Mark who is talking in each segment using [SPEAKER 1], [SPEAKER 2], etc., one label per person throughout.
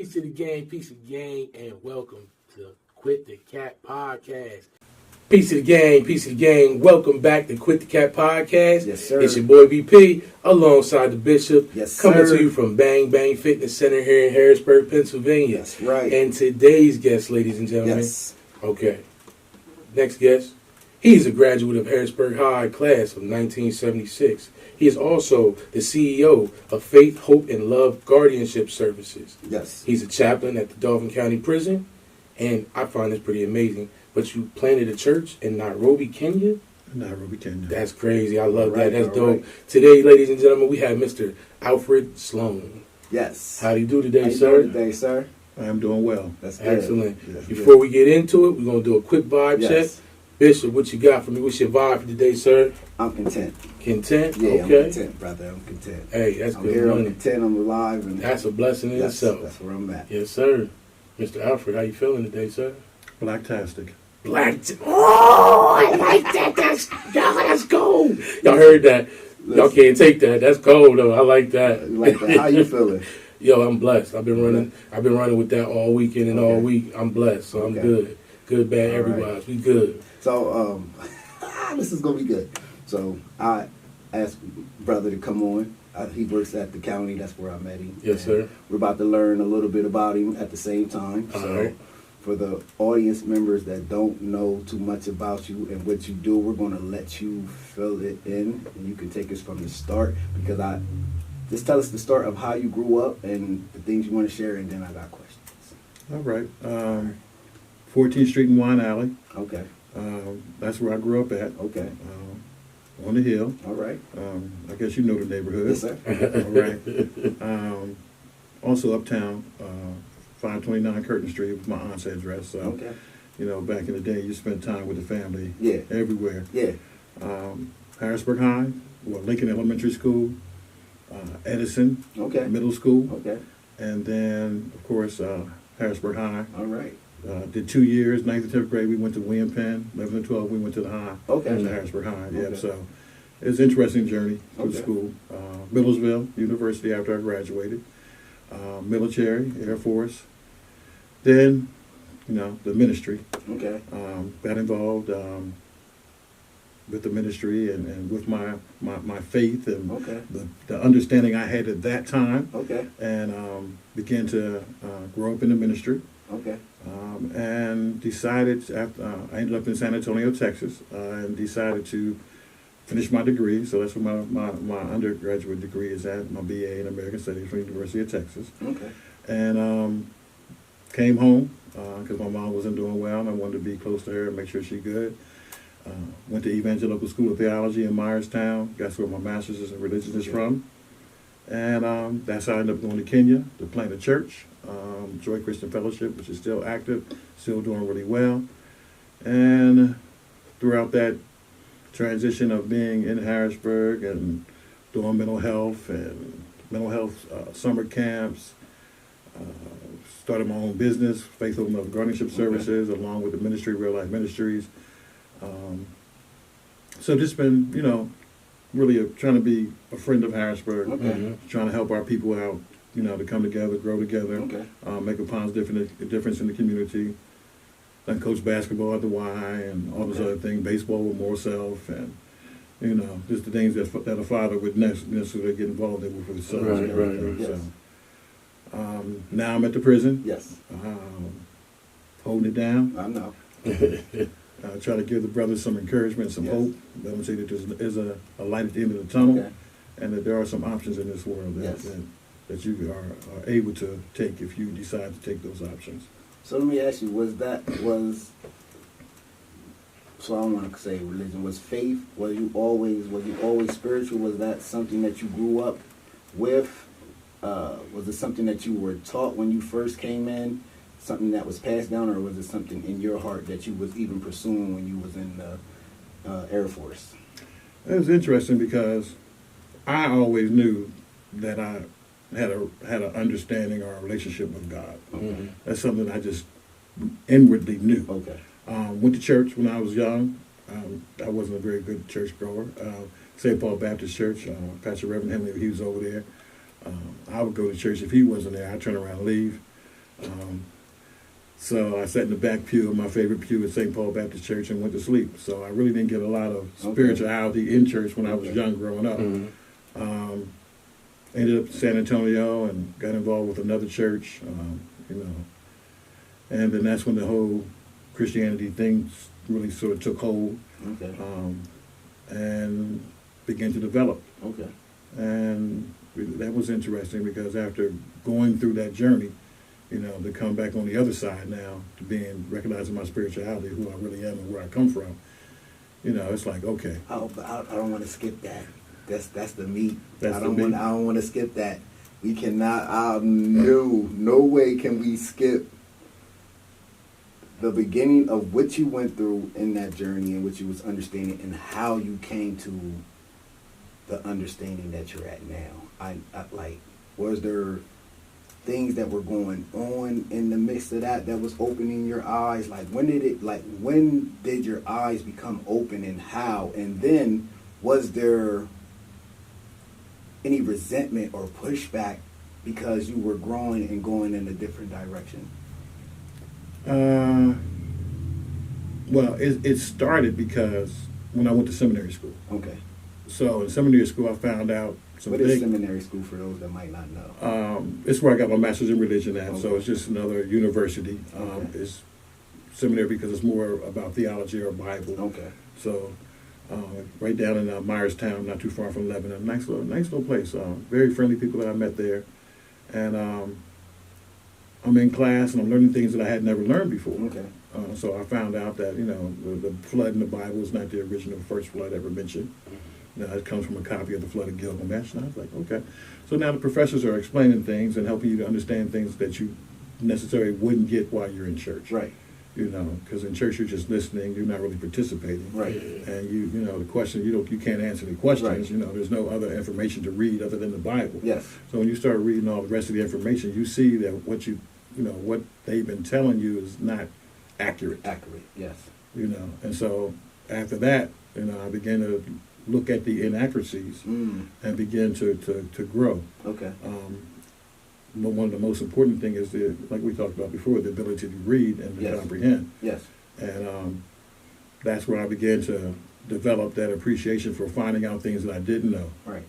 [SPEAKER 1] Peace to the gang, and welcome to Quit the Cat Podcast. Peace to the gang, welcome back to Quit the Cat Podcast.
[SPEAKER 2] Yes, sir.
[SPEAKER 1] It's your boy BP, alongside the Bishop.
[SPEAKER 2] Yes,
[SPEAKER 1] coming
[SPEAKER 2] sir.
[SPEAKER 1] to you from Bang Bang Fitness Center here in Harrisburg, Pennsylvania.
[SPEAKER 2] That's right.
[SPEAKER 1] And today's guest, ladies and gentlemen.
[SPEAKER 2] Yes.
[SPEAKER 1] Okay. Next guest. He's a graduate of Harrisburg High class of 1976. He is also the CEO of Faith, Hope, and Love Guardianship Services.
[SPEAKER 2] Yes.
[SPEAKER 1] He's a chaplain at the Dauphin County Prison, and I find this pretty amazing. But you planted a church in Nairobi, Kenya?
[SPEAKER 3] Nairobi, Kenya.
[SPEAKER 1] That's crazy. I love
[SPEAKER 2] Right,
[SPEAKER 1] that. That's
[SPEAKER 2] all
[SPEAKER 1] dope.
[SPEAKER 2] right.
[SPEAKER 1] Today, ladies and gentlemen, we have Mr. Alfred Sloan.
[SPEAKER 2] Yes.
[SPEAKER 1] How do you do today,
[SPEAKER 2] How you
[SPEAKER 1] sir?
[SPEAKER 2] doing today, sir?
[SPEAKER 3] I am doing well.
[SPEAKER 2] That's good.
[SPEAKER 1] Excellent.
[SPEAKER 3] Yes.
[SPEAKER 1] Before we get into it, we're going to do a quick vibe check.
[SPEAKER 2] Yes.
[SPEAKER 1] Bishop, what you got for me? What's your vibe for today, sir?
[SPEAKER 2] I'm content.
[SPEAKER 1] Content?
[SPEAKER 2] Yeah,
[SPEAKER 1] Okay.
[SPEAKER 2] I'm content, brother. I'm content.
[SPEAKER 1] Hey, that's
[SPEAKER 2] I'm
[SPEAKER 1] good
[SPEAKER 2] here. I'm
[SPEAKER 1] money.
[SPEAKER 2] content. I'm alive. And
[SPEAKER 1] That's a blessing in itself.
[SPEAKER 2] That's where I'm at.
[SPEAKER 1] Yes, sir. Mr. Alfred, how you feeling today, sir?
[SPEAKER 3] Blacktastic.
[SPEAKER 1] Oh, I like that. That's gold. Y'all heard that. Y'all
[SPEAKER 2] Listen.
[SPEAKER 1] can't take that. That's gold, though. I like that.
[SPEAKER 2] You like that? How you feeling?
[SPEAKER 1] Yo, I'm blessed. I've been running with that all weekend and all
[SPEAKER 2] Okay.
[SPEAKER 1] week. I'm blessed, so I'm
[SPEAKER 2] Okay.
[SPEAKER 1] good. Good, bad,
[SPEAKER 2] All
[SPEAKER 1] everybody.
[SPEAKER 2] right.
[SPEAKER 1] We good.
[SPEAKER 2] So, this is gonna be good. So I asked brother to come on. He works at the county. That's where I met him.
[SPEAKER 1] Yes,
[SPEAKER 2] And
[SPEAKER 1] sir.
[SPEAKER 2] We're about to learn a little bit about him at the same time.
[SPEAKER 1] All
[SPEAKER 2] So,
[SPEAKER 1] right.
[SPEAKER 2] for the audience members that don't know too much about you and what you do, we're going to let you fill it in, and you can take us from the start. Because just tell us the start of how you grew up and the things you want to share, and then I got questions.
[SPEAKER 3] All right. 14th Street and Wine Alley.
[SPEAKER 2] Okay.
[SPEAKER 3] That's where I grew up at.
[SPEAKER 2] Okay.
[SPEAKER 3] On the hill.
[SPEAKER 2] All right.
[SPEAKER 3] I guess you know the neighborhood.
[SPEAKER 2] Yes, sir.
[SPEAKER 3] All right. Also uptown, 529 Curtin Street was my aunt's address. So,
[SPEAKER 2] Okay.
[SPEAKER 3] you know, back in the day, you spent time with the family
[SPEAKER 2] Yeah.
[SPEAKER 3] everywhere.
[SPEAKER 2] Yeah.
[SPEAKER 3] Harrisburg High, Lincoln Elementary School, Edison
[SPEAKER 2] Okay.
[SPEAKER 3] Middle School,
[SPEAKER 2] Okay.
[SPEAKER 3] and then, of course, Harrisburg High.
[SPEAKER 2] All right.
[SPEAKER 3] Did 2 years, 9th and 10th grade, we went to William Penn. 11th and 12th, we went to the high.
[SPEAKER 2] Okay.
[SPEAKER 3] To Harrisburg High, yeah.
[SPEAKER 2] Okay.
[SPEAKER 3] So it was an interesting journey through
[SPEAKER 2] Okay.
[SPEAKER 3] school. Millersville University after I graduated. Military, Air Force. Then, you know, the ministry.
[SPEAKER 2] Okay.
[SPEAKER 3] Got involved with the ministry and with my faith and
[SPEAKER 2] Okay.
[SPEAKER 3] the understanding I had at that time.
[SPEAKER 2] Okay.
[SPEAKER 3] And began to grow up in the ministry.
[SPEAKER 2] Okay.
[SPEAKER 3] And decided after I ended up in San Antonio, Texas, and decided to finish my degree. So that's where my undergraduate degree is at, my BA in American Studies from the University of Texas.
[SPEAKER 2] Okay.
[SPEAKER 3] And came home because my mom wasn't doing well, and I wanted to be close to her and make sure she's good. Went to Evangelical School of Theology in Myerstown. That's where my master's in religion is from. And that's how I ended up going to Kenya to plant a church, Joy Christian Fellowship, which is still active, still doing really well. And throughout that transition of being in Harrisburg and doing mental health summer camps, started my own business, Faith, Hope, and Love Guardianship Services, along with the ministry, Real Life Ministries. So just been, you know, really trying to be a friend of Harrisburg,
[SPEAKER 2] Okay.
[SPEAKER 3] trying to help our people out, you know, to come together, grow together,
[SPEAKER 2] Okay.
[SPEAKER 3] make a positive difference in the community. Done coach basketball at the Y and all those
[SPEAKER 2] Okay.
[SPEAKER 3] other things, baseball with more self, and you know, just the things that a father would necessarily get involved in with his sons
[SPEAKER 1] Right,
[SPEAKER 3] and everything.
[SPEAKER 2] right.
[SPEAKER 3] So, now I'm at the prison,
[SPEAKER 2] Yes.
[SPEAKER 3] holding it down.
[SPEAKER 2] I know.
[SPEAKER 3] Try to give the brothers some encouragement, some
[SPEAKER 2] Yes.
[SPEAKER 3] hope. Let them say that there's a light at the end of the tunnel,
[SPEAKER 2] Okay.
[SPEAKER 3] and that there are some options in this world
[SPEAKER 2] Yes.
[SPEAKER 3] that you are able to take if you decide to take those options.
[SPEAKER 2] So let me ask you: so I don't want to say religion. Was faith? Were you always spiritual? Was that something that you grew up with? Was it something that you were taught when you first came in? Something that was passed down, or was it something in your heart that you was even pursuing when you was in the Air Force?
[SPEAKER 3] It was interesting because I always knew that I had an understanding or a relationship with God.
[SPEAKER 1] Mhm.
[SPEAKER 3] That's something I just inwardly knew.
[SPEAKER 2] Okay.
[SPEAKER 3] Went to church when I was young. I wasn't a very good church goer. St. Paul Baptist Church, Pastor Reverend Henley, he was over there. I would go to church. If he wasn't there, I'd turn around and leave. So I sat in the back pew of my favorite pew at St. Paul Baptist Church and went to sleep. So I really didn't get a lot of spirituality in church when I was young growing up. Ended up in San Antonio and got involved with another church, and then that's when the whole Christianity thing really sort of took hold and began to develop.
[SPEAKER 2] Okay.
[SPEAKER 3] And that was interesting because after going through that journey, to come back on the other side now, to recognizing my spirituality, who I really am and where I come from, it's like, okay.
[SPEAKER 2] I don't want to skip that. That's the meat.
[SPEAKER 3] That's
[SPEAKER 2] I
[SPEAKER 3] the
[SPEAKER 2] don't
[SPEAKER 3] meat.
[SPEAKER 2] want to skip that. We cannot. No way can we skip the beginning of what you went through in that journey and what you was understanding and how you came to the understanding that you're at now. I like, was there things that were going on in the midst of that was opening your eyes? Like, when did your eyes become open and how? And then was there any resentment or pushback because you were growing and going in a different direction?
[SPEAKER 3] Well, it started because when I went to seminary school.
[SPEAKER 2] Okay.
[SPEAKER 3] So in seminary school, I found out some
[SPEAKER 2] What is seminary school for those that might not know?
[SPEAKER 3] It's where I got my master's in religion at,
[SPEAKER 2] Okay.
[SPEAKER 3] so it's just another university.
[SPEAKER 2] Okay.
[SPEAKER 3] It's seminary because it's more about theology or Bible.
[SPEAKER 2] Okay.
[SPEAKER 3] So right down in Myerstown, not too far from Lebanon. Nice little place. Very friendly people that I met there. And I'm in class and I'm learning things that I had never learned before.
[SPEAKER 2] Okay.
[SPEAKER 3] So I found out that, the flood in the Bible is not the original first flood ever mentioned. It comes from a copy of the flood of Gilgamesh. And I was like, okay. So now the professors are explaining things and helping you to understand things that you necessarily wouldn't get while you're in church.
[SPEAKER 2] Right.
[SPEAKER 3] Because in church you're just listening, you're not really participating.
[SPEAKER 2] Right.
[SPEAKER 3] And the question, you can't answer the questions.
[SPEAKER 2] Right.
[SPEAKER 3] There's no other information to read other than the Bible.
[SPEAKER 2] Yes.
[SPEAKER 3] So when you start reading all the rest of the information, you see that what what they've been telling you is not accurate.
[SPEAKER 2] Accurate. Yes.
[SPEAKER 3] And so after that, I began to look at the inaccuracies and begin to grow.
[SPEAKER 2] Okay.
[SPEAKER 3] But one of the most important things is like we talked about before, the ability to read and to comprehend.
[SPEAKER 2] Yes.
[SPEAKER 3] And that's where I began to develop that appreciation for finding out things that I didn't know.
[SPEAKER 2] Right.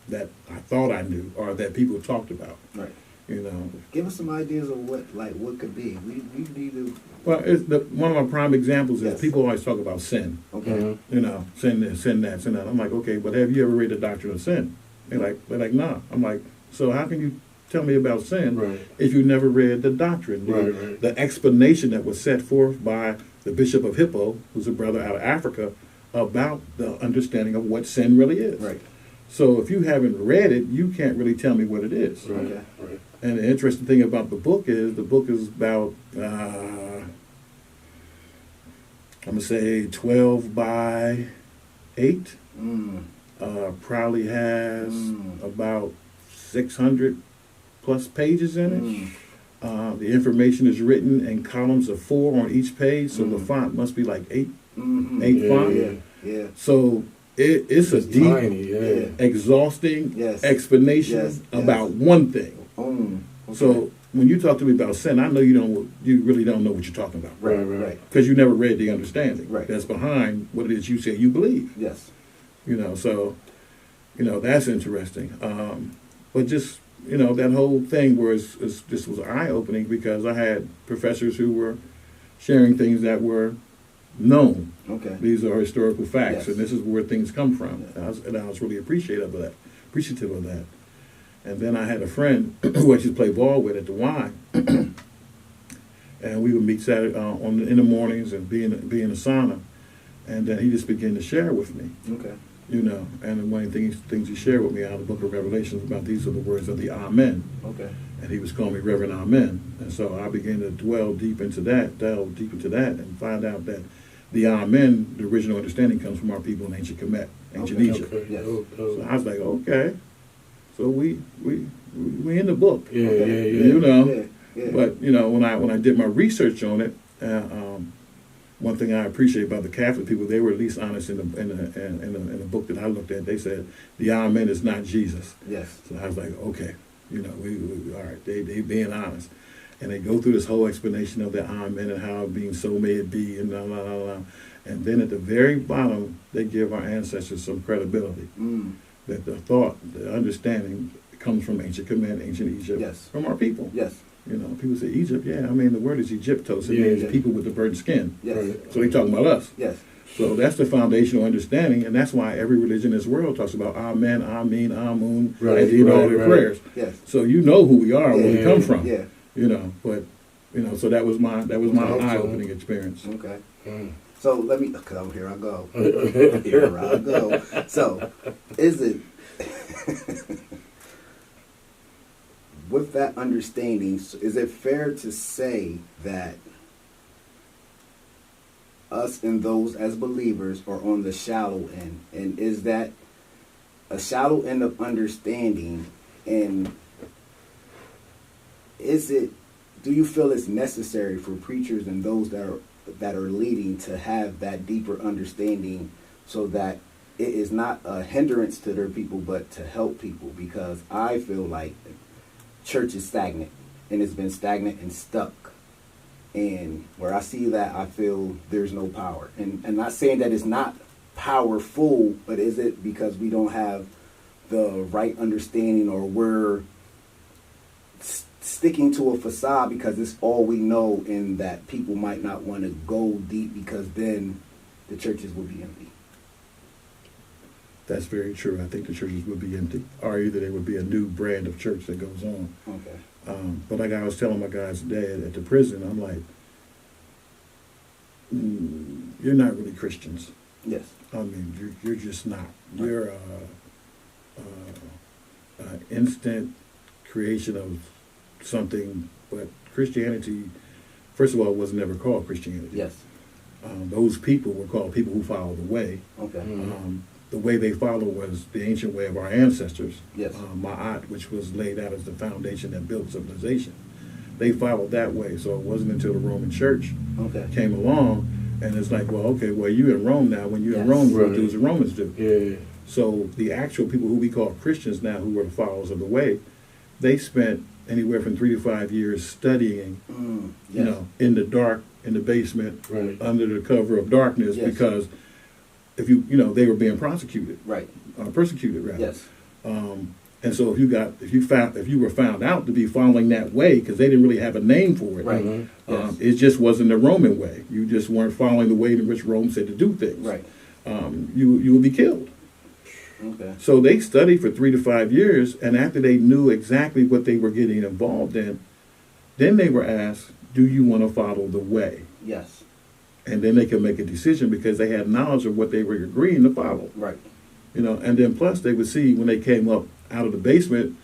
[SPEAKER 3] That I thought I knew or that people talked about.
[SPEAKER 2] Right.
[SPEAKER 3] you know.
[SPEAKER 2] Give us some ideas of what could be. We need to.
[SPEAKER 3] Well, one of my prime examples is
[SPEAKER 2] Yes.
[SPEAKER 3] people always talk about sin.
[SPEAKER 2] Okay.
[SPEAKER 1] Mm-hmm.
[SPEAKER 3] You know, sin this, sin that, sin that. I'm like, okay, but have you ever read the doctrine of sin? They're like, nah. I'm like, so how can you tell me about sin
[SPEAKER 1] Right.
[SPEAKER 3] if you never read the doctrine?
[SPEAKER 1] Right.
[SPEAKER 3] The explanation that was set forth by the Bishop of Hippo, who's a brother out of Africa, about the understanding of what sin really is.
[SPEAKER 2] Right.
[SPEAKER 3] So if you haven't read it, you can't really tell me what it is.
[SPEAKER 1] Right.
[SPEAKER 2] Okay.
[SPEAKER 1] Right.
[SPEAKER 3] And the interesting thing about the book is about, I'm going to say 12 by 8. Probably has about 600 plus pages in it. The information is written in columns of 4 on each page, so the font must be like 8
[SPEAKER 1] Yeah,
[SPEAKER 3] font.
[SPEAKER 1] yeah.
[SPEAKER 2] Yeah.
[SPEAKER 3] So it's a deep,
[SPEAKER 1] Tiny, yeah.
[SPEAKER 3] exhausting
[SPEAKER 2] Yes.
[SPEAKER 3] explanation
[SPEAKER 2] Yes, yes.
[SPEAKER 3] about one thing.
[SPEAKER 2] Okay.
[SPEAKER 3] So when you talk to me about sin, I know you really don't know what you're talking about,
[SPEAKER 2] Right.
[SPEAKER 1] Right.
[SPEAKER 2] Right.
[SPEAKER 3] because you never read the understanding
[SPEAKER 2] Right.
[SPEAKER 3] that's behind what it is you say you believe.
[SPEAKER 2] Yes.
[SPEAKER 3] You know, so that's interesting. But just that whole thing was eye opening, because I had professors who were sharing things that were known.
[SPEAKER 2] Okay.
[SPEAKER 3] These are historical facts,
[SPEAKER 2] Yes.
[SPEAKER 3] and this is where things come from.
[SPEAKER 2] Yeah.
[SPEAKER 3] And I was really appreciative of that. And then I had a friend who I used to play ball with at the Y, and we would meet Saturday in the mornings and be in a sauna, and then he just began to share with me.
[SPEAKER 2] Okay.
[SPEAKER 3] And one of the things he shared with me out of the book of Revelations about these are the words of the Amen.
[SPEAKER 2] Okay.
[SPEAKER 3] And he was calling me Reverend Amen. And so I began to delve deep into that, and find out that the Amen, the original understanding, comes from our people in ancient Kemet, ancient
[SPEAKER 2] Okay.
[SPEAKER 3] Egypt.
[SPEAKER 1] Okay.
[SPEAKER 2] Yes.
[SPEAKER 1] Oh, oh.
[SPEAKER 3] So I was like, okay. So we in the book.
[SPEAKER 1] Yeah,
[SPEAKER 2] Okay.
[SPEAKER 1] yeah, yeah.
[SPEAKER 3] You know.
[SPEAKER 2] Yeah. Yeah.
[SPEAKER 3] But when I did my research on it, one thing I appreciate about the Catholic people, they were at least honest in the book that I looked at. They said the Amen is not Jesus.
[SPEAKER 2] Yes.
[SPEAKER 3] So I was like, okay, we all right. They being honest, And they go through this whole explanation of the amen and how being so may it be and blah, blah, blah, blah. And then at the very bottom, they give our ancestors some credibility. That the thought, the understanding comes from ancient Kemet, ancient Egypt,
[SPEAKER 2] Yes.
[SPEAKER 3] from our people.
[SPEAKER 2] Yes.
[SPEAKER 3] You know, people say Egypt, yeah, I mean, the word is Egyptos. It means
[SPEAKER 2] Yeah.
[SPEAKER 3] people with the burnt skin.
[SPEAKER 2] Yes.
[SPEAKER 1] Right.
[SPEAKER 3] So they talking about us.
[SPEAKER 2] Yes.
[SPEAKER 3] So that's the foundational understanding, and that's why every religion in this world talks about Amen, Amin, Amun,
[SPEAKER 1] Right,
[SPEAKER 3] at the end of all
[SPEAKER 1] right,
[SPEAKER 3] their
[SPEAKER 1] right.
[SPEAKER 3] prayers.
[SPEAKER 2] Yes.
[SPEAKER 3] So you know who we are and where we
[SPEAKER 1] Yeah.
[SPEAKER 3] come from.
[SPEAKER 2] Yeah.
[SPEAKER 3] You know, but you know, so that was my
[SPEAKER 1] Okay.
[SPEAKER 3] eye-opening experience.
[SPEAKER 2] Okay.
[SPEAKER 1] Mm.
[SPEAKER 2] So let me, because here I go. Here I go. So, is it, with that understanding, is it fair to say that us and those as believers are on the shallow end? And is that a shallow end of understanding? And is it, do you feel it's necessary for preachers and those that are leading to have that deeper understanding so that it is not a hindrance to their people but to help people? Because I feel like church is stagnant, and it's been stagnant and stuck. And where I see that, I feel there's no power. And I'm not saying that it's not powerful, but is it because we don't have the right understanding, or we're sticking to a facade because it's all we know, and that people might not want to go deep because then the churches will be empty?
[SPEAKER 3] That's very true. I think the churches would be empty, or either there would be a new brand of church that goes on.
[SPEAKER 2] Okay.
[SPEAKER 3] But like I was telling my guys today at the prison, I'm like, you're not really Christians.
[SPEAKER 2] Yes.
[SPEAKER 3] I mean, you're just not. You're instant creation of something, but Christianity, first of all, was never called Christianity.
[SPEAKER 2] Yes.
[SPEAKER 3] Those people were called people who follow the way.
[SPEAKER 2] Okay.
[SPEAKER 3] The way they follow was the ancient way of our ancestors.
[SPEAKER 2] Yes.
[SPEAKER 3] Ma'at, which was laid out as the foundation that built civilization. They followed that way, so it wasn't until the Roman Church
[SPEAKER 2] Okay.
[SPEAKER 3] came along, and it's like, well, okay, well, you in Rome now. When you're in
[SPEAKER 2] Yes.
[SPEAKER 3] Rome, what
[SPEAKER 1] Right.
[SPEAKER 3] do as the Romans do?
[SPEAKER 1] Yeah.
[SPEAKER 3] So the actual people who we call Christians now, who were the followers of the way, they spent anywhere from 3 to 5 years studying,
[SPEAKER 2] Yes.
[SPEAKER 3] you know, in the dark, in the basement,
[SPEAKER 1] Right.
[SPEAKER 3] under the cover of darkness,
[SPEAKER 2] Yes.
[SPEAKER 3] because if you know, they were being prosecuted,
[SPEAKER 2] Right.
[SPEAKER 3] persecuted rather.
[SPEAKER 2] Yes.
[SPEAKER 3] And so if you were found out to be following that way, because they didn't really have a name for it,
[SPEAKER 2] Right.
[SPEAKER 1] Mhm.
[SPEAKER 2] Yes.
[SPEAKER 3] it just wasn't the Roman way. You just weren't following the way in which Rome said to do things.
[SPEAKER 2] Right.
[SPEAKER 3] You would be killed.
[SPEAKER 2] Okay.
[SPEAKER 3] So they studied for 3 to 5 years, and after they knew exactly what they were getting involved in, then they were asked, do you want to follow the way?
[SPEAKER 2] Yes.
[SPEAKER 3] And then they could make a decision because they had knowledge of what they were agreeing to follow.
[SPEAKER 2] Right.
[SPEAKER 3] You know, and then plus they would see when they came up out of the basement,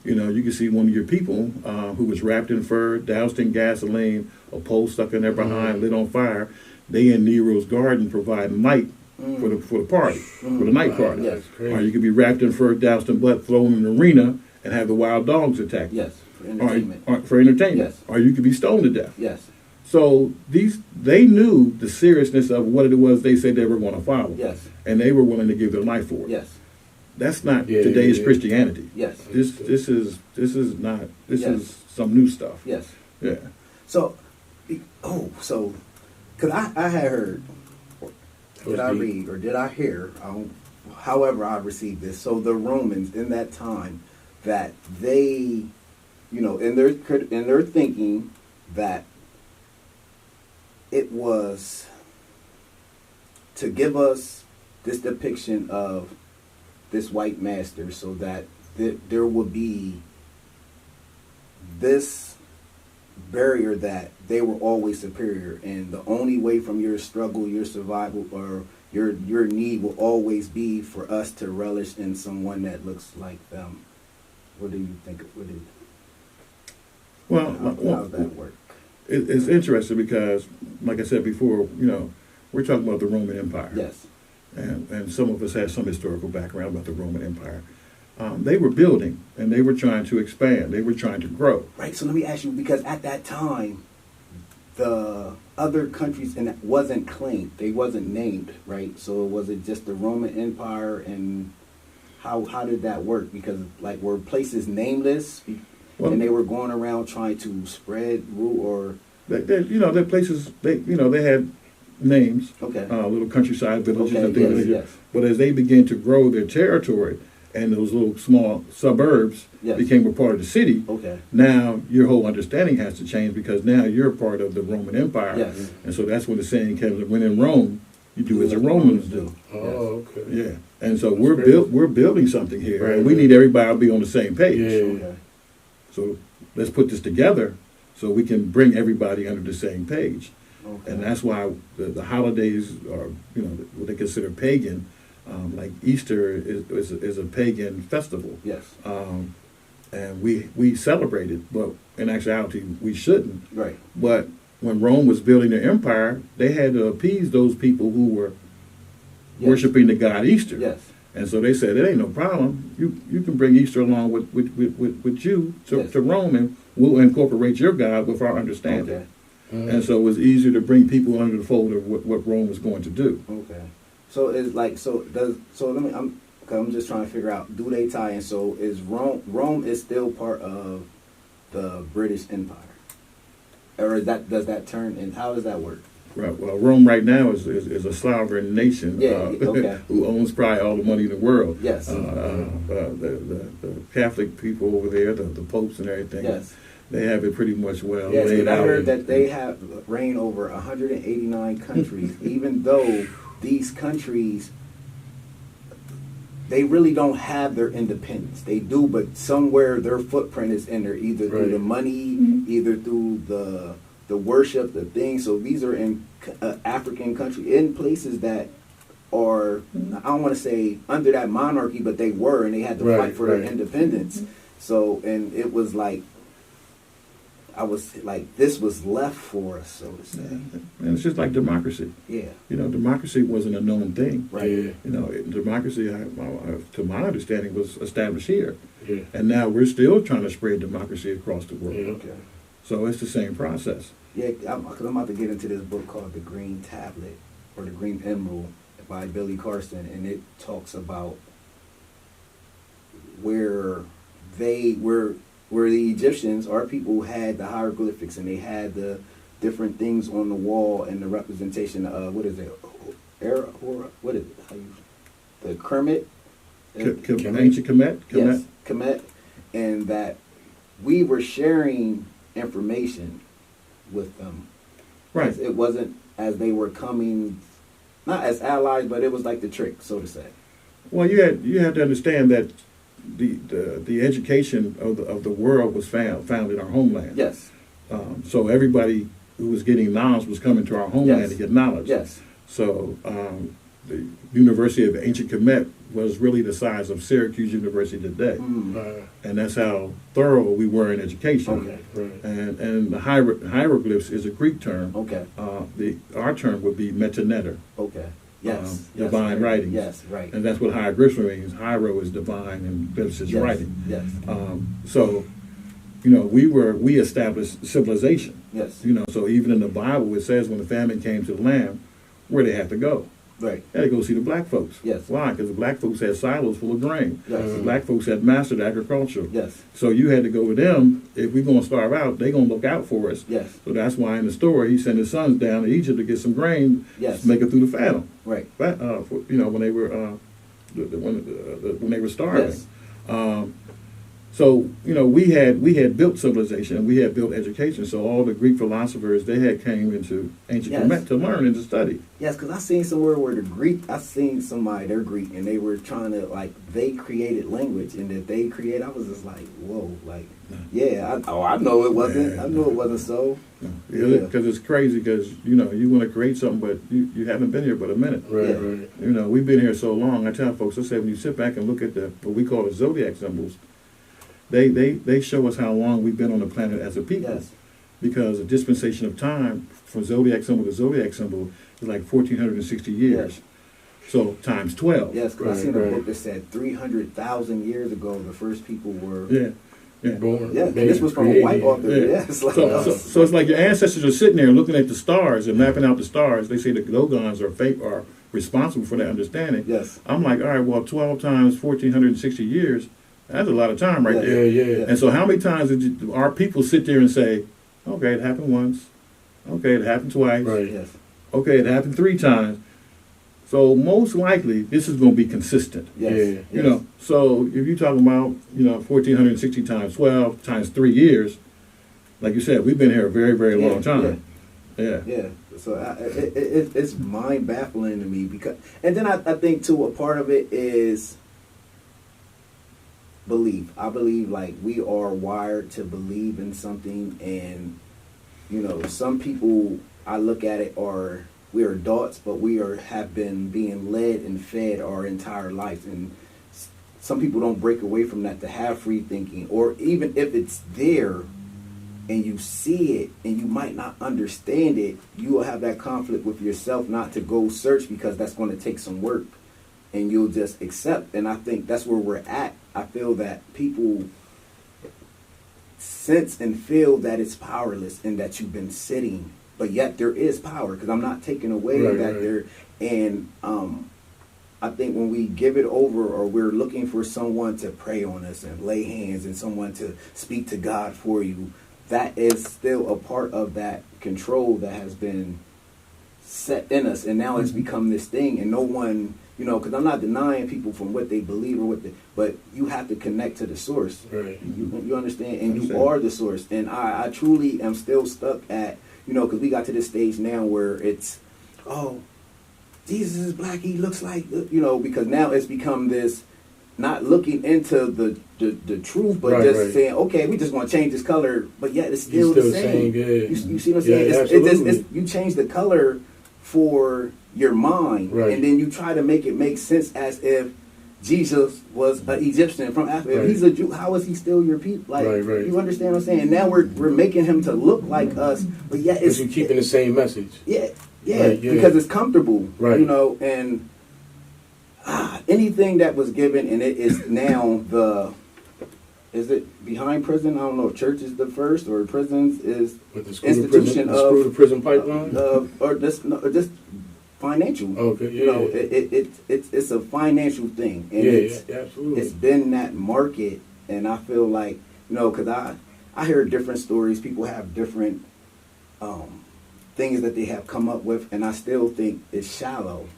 [SPEAKER 3] you know, you could see one of your people who was wrapped in fur, doused in gasoline, a pole stuck in their behind, lit on fire. They in Nero's garden providing light for the party, for the night
[SPEAKER 1] Wow,
[SPEAKER 3] party.
[SPEAKER 2] Yes.
[SPEAKER 1] that's crazy.
[SPEAKER 3] Or you could be wrapped in fur, doused in blood, thrown in an arena, and have the wild dogs attack you.
[SPEAKER 2] Yes. For entertainment.
[SPEAKER 3] Or for entertainment.
[SPEAKER 2] Yes.
[SPEAKER 3] Or you could be stoned to death.
[SPEAKER 2] Yes.
[SPEAKER 3] So they knew the seriousness of what it was they said they were going to follow.
[SPEAKER 2] Yes.
[SPEAKER 3] And they were willing to give their life for it.
[SPEAKER 2] Yes.
[SPEAKER 3] That's not
[SPEAKER 1] Yeah,
[SPEAKER 3] today's
[SPEAKER 1] yeah.
[SPEAKER 3] Christianity.
[SPEAKER 2] Yes.
[SPEAKER 3] This is not this
[SPEAKER 2] Yes.
[SPEAKER 3] is some new stuff.
[SPEAKER 2] Yes.
[SPEAKER 3] Yeah.
[SPEAKER 2] So, because I had heard, did I
[SPEAKER 1] deep.
[SPEAKER 2] read, or did I hear, however I received this, so the Romans in that time, that they, you know, in their thinking, that it was to give us this depiction of this white master so that there would be this barrier that they were always superior, and the only way from your struggle, your survival, or your need will always be for us to relish in someone that looks like them. What do you think?
[SPEAKER 3] Well,
[SPEAKER 2] How does that work?
[SPEAKER 3] it's interesting because, like I said before, you know, we're talking about the Roman Empire.
[SPEAKER 2] Yes.
[SPEAKER 3] And some of us have some historical background about the Roman Empire. They were building, and they were trying to expand. They were trying to grow.
[SPEAKER 2] Right. So let me ask you, because at that time, the other countries wasn't claimed. They wasn't named, right? So was it just the Roman Empire, and how did that work? Because like were places nameless?
[SPEAKER 3] Well,
[SPEAKER 2] and they were going around trying to spread root or
[SPEAKER 3] their places, they had names,
[SPEAKER 2] okay,
[SPEAKER 3] little countryside villages
[SPEAKER 2] okay,
[SPEAKER 3] and things
[SPEAKER 2] yes,
[SPEAKER 3] like that.
[SPEAKER 2] yes,
[SPEAKER 3] But as they began to grow their territory, and those little small suburbs
[SPEAKER 2] yes,
[SPEAKER 3] became a part of the city,
[SPEAKER 2] okay,
[SPEAKER 3] now your whole understanding has to change because now you're part of the Roman Empire.
[SPEAKER 2] yes,
[SPEAKER 3] And so that's when the saying comes, when in Rome, you do as the Romans do.
[SPEAKER 1] Oh, okay.
[SPEAKER 3] Yeah. And so
[SPEAKER 1] That's
[SPEAKER 3] we're
[SPEAKER 1] crazy.
[SPEAKER 3] we're building something here,
[SPEAKER 1] Right,
[SPEAKER 3] and we
[SPEAKER 1] right.
[SPEAKER 3] need everybody to be on the same page.
[SPEAKER 1] Yeah.
[SPEAKER 2] okay,
[SPEAKER 3] So let's put this together so we can bring everybody under the same page.
[SPEAKER 2] okay,
[SPEAKER 3] And that's why the holidays are, what they consider pagan. Like Easter is a pagan festival.
[SPEAKER 2] yes,
[SPEAKER 3] And we celebrate it, but in actuality, we shouldn't.
[SPEAKER 2] right,
[SPEAKER 3] But when Rome was building their empire, they had to appease those people who were
[SPEAKER 2] yes,
[SPEAKER 3] worshiping the god Easter.
[SPEAKER 2] yes,
[SPEAKER 3] And so they said, it ain't no problem. You can bring Easter along with you
[SPEAKER 2] Yes.
[SPEAKER 3] to Rome, and we'll incorporate your God with our understanding.
[SPEAKER 2] okay,
[SPEAKER 3] And so it was easier to bring people under the fold of what Rome was going to do.
[SPEAKER 2] okay. So it's like I'm just trying to figure out, do they tie in? So is Rome is still part of the British Empire, or does that turn? And how does that work?
[SPEAKER 3] Right. Well, Rome right now is a sovereign nation
[SPEAKER 2] Yeah, okay.
[SPEAKER 3] who owns probably all the money in the world.
[SPEAKER 2] Yes,
[SPEAKER 3] The Catholic people over there, the popes and everything,
[SPEAKER 2] yes,
[SPEAKER 3] they have it pretty much well
[SPEAKER 2] yes.
[SPEAKER 3] laid
[SPEAKER 2] And I
[SPEAKER 3] out.
[SPEAKER 2] heard that they have reign over 189 countries, even though these countries, they really don't have their independence. They do, but somewhere their footprint is in there, either through the
[SPEAKER 1] Right.
[SPEAKER 2] money, either through the worship, the things. So these are in African country, in places that are, I don't want to say under that monarchy, but they were, and they had to
[SPEAKER 1] Right,
[SPEAKER 2] fight for their
[SPEAKER 1] right.
[SPEAKER 2] independence. So, and it was like, I was like, this was left for us, so to say.
[SPEAKER 3] And it's just like democracy.
[SPEAKER 2] Yeah,
[SPEAKER 3] Democracy wasn't a known thing.
[SPEAKER 2] right.
[SPEAKER 1] Yeah.
[SPEAKER 3] Democracy, to my understanding, was established here.
[SPEAKER 1] Yeah.
[SPEAKER 3] And now we're still trying to spread democracy across the world.
[SPEAKER 1] Yeah.
[SPEAKER 2] Okay.
[SPEAKER 3] So it's the same process.
[SPEAKER 2] Yeah, because I'm about to get into this book called The Green Tablet, or The Green Emerald, by Billy Carson, and it talks about where the Egyptians, our people, had the hieroglyphics, and they had the different things on the wall, and the representation of, what is it? What is it? The Kermit?
[SPEAKER 3] Ancient Kemet?
[SPEAKER 2] Yes, Kemet. And that we were sharing information with them.
[SPEAKER 3] Right.
[SPEAKER 2] It wasn't as they were coming, not as allies, but it was like the trick, so to say.
[SPEAKER 3] Well, you had to understand that the education of the world was found in our homeland.
[SPEAKER 2] Yes.
[SPEAKER 3] So everybody who was getting knowledge was coming to our homeland
[SPEAKER 2] Yes.
[SPEAKER 3] to get knowledge.
[SPEAKER 2] Yes.
[SPEAKER 3] So the University of Ancient Kemet was really the size of Syracuse University today.
[SPEAKER 2] Mm.
[SPEAKER 3] And that's how thorough we were in education.
[SPEAKER 2] Okay.
[SPEAKER 1] Right.
[SPEAKER 3] And the hieroglyphs is a Greek term.
[SPEAKER 2] Okay.
[SPEAKER 3] Our term would be metaneter,
[SPEAKER 2] Okay. Yes.
[SPEAKER 3] divine
[SPEAKER 2] right.
[SPEAKER 3] writings.
[SPEAKER 2] Yes. Right.
[SPEAKER 3] and that's what hieroglyphs means. Hiero is divine, and glyphs is
[SPEAKER 2] yes.
[SPEAKER 3] writing.
[SPEAKER 2] Yes.
[SPEAKER 3] So, we established civilization.
[SPEAKER 2] Yes.
[SPEAKER 3] So even in the Bible, it says when the famine came to the land, where they had to go.
[SPEAKER 2] Right.
[SPEAKER 3] They had to go see the black folks.
[SPEAKER 2] Yes.
[SPEAKER 3] Why? Because the black folks had silos full of grain.
[SPEAKER 2] Yes.
[SPEAKER 3] The black folks had mastered agriculture.
[SPEAKER 2] Yes.
[SPEAKER 3] So you had to go with them. If we're going to starve out, they're going to look out for us.
[SPEAKER 2] Yes.
[SPEAKER 3] So that's why in the story, he sent his sons down to Egypt to get some grain
[SPEAKER 2] Yes.
[SPEAKER 3] to make it through the famine.
[SPEAKER 2] Right.
[SPEAKER 3] When they were when they were starving.
[SPEAKER 2] Yes.
[SPEAKER 3] So we had built civilization, we had built education. So all the Greek philosophers, they had came into ancient
[SPEAKER 2] Yes.
[SPEAKER 3] Kemet to learn and to study.
[SPEAKER 2] Yes, because I seen somewhere where I seen somebody, they're Greek, and they were trying to, they created language, and that they create, I was just like, whoa, I know it wasn't, I knew it wasn't so. Yeah.
[SPEAKER 3] Because it's crazy because, you want to create something, but you haven't been here but a minute.
[SPEAKER 1] Right.
[SPEAKER 2] Yeah.
[SPEAKER 1] Right.
[SPEAKER 3] We've been here so long. I tell folks, I say when you sit back and look at what we call the zodiac symbols, they show us how long we've been on the planet as a people.
[SPEAKER 2] Yes.
[SPEAKER 3] Because a dispensation of time from zodiac symbol to zodiac symbol is like 1,460 years. So times 12.
[SPEAKER 2] Yes, because I
[SPEAKER 1] Right,
[SPEAKER 2] seen a
[SPEAKER 1] right.
[SPEAKER 2] book that said 300,000 years ago, the first people were.
[SPEAKER 3] Yeah. Yeah.
[SPEAKER 1] Born,
[SPEAKER 2] Yeah, and
[SPEAKER 1] made,
[SPEAKER 2] this was from a
[SPEAKER 1] created.
[SPEAKER 2] white author.
[SPEAKER 3] Yeah.
[SPEAKER 2] Yes, like
[SPEAKER 3] So it's like your ancestors are sitting there looking at the stars and mapping out the stars. They say the Gogons are responsible for that understanding.
[SPEAKER 2] yes,
[SPEAKER 3] I'm like, all right, well, 12 times 1,460 years, That's a lot of time right
[SPEAKER 2] Yeah.
[SPEAKER 3] there.
[SPEAKER 1] Yeah.
[SPEAKER 3] And so how many times our people sit there and say, okay, it happened once. Okay, it happened twice.
[SPEAKER 1] Right.
[SPEAKER 2] Yes.
[SPEAKER 3] Okay, it happened 3 times. So most likely, this is going to be consistent.
[SPEAKER 2] Yes.
[SPEAKER 1] Yeah.
[SPEAKER 2] Yes.
[SPEAKER 3] You know, so if you're talking about, 1,460 times 12 times 3 years, like you said, we've been here a very, very long time. Yeah.
[SPEAKER 2] Yeah. So it's mind baffling to me because, and then I think too, a part of it is belief. I believe like we are wired to believe in something, and some people, I look at it, we are adults, but have been being led and fed our entire life, and some people don't break away from that to have free thinking, or even if it's there and you see it and you might not understand it, you will have that conflict with yourself not to go search, because that's going to take some work, and you'll just accept. And I think that's where we're at. I feel that people sense and feel that it's powerless and that you've been sitting, but yet there is power, because I'm not taking away that there. And I think when we give it over, or we're looking for someone to pray on us and lay hands and someone to speak to God for you, that is still a part of that control that has been set in us, and now it's become this thing, and no one, because I'm not denying people from what they believe or but you have to connect to the source.
[SPEAKER 1] Right.
[SPEAKER 2] You understand, and you are the source. And I truly am still stuck at, because we got to this stage now where it's, oh, Jesus is black, he looks like, because now it's become this, not looking into the truth, but saying, okay, we just want to change this color, but yet it's still the same.
[SPEAKER 1] Yeah.
[SPEAKER 2] You see what I'm saying? It's you change the color for your mind, and then you try to make it make sense as if Jesus was an Egyptian from Africa. If he's a Jew, how is he still your people? Like, you understand what I'm saying? And now we're making him to look like us, but yet it's
[SPEAKER 1] you keeping the same message.
[SPEAKER 2] Yeah, because it's comfortable, and anything that was given, and it is now is it behind prison? I don't know if church is the first, or prisons is
[SPEAKER 1] With the
[SPEAKER 2] institution
[SPEAKER 1] of the prison pipeline,
[SPEAKER 2] or just financial.
[SPEAKER 1] Okay, yeah.
[SPEAKER 2] It's a financial thing, and
[SPEAKER 1] absolutely.
[SPEAKER 2] It's been that market, and I feel like because I hear different stories. People have different things that they have come up with, and I still think it's shallow,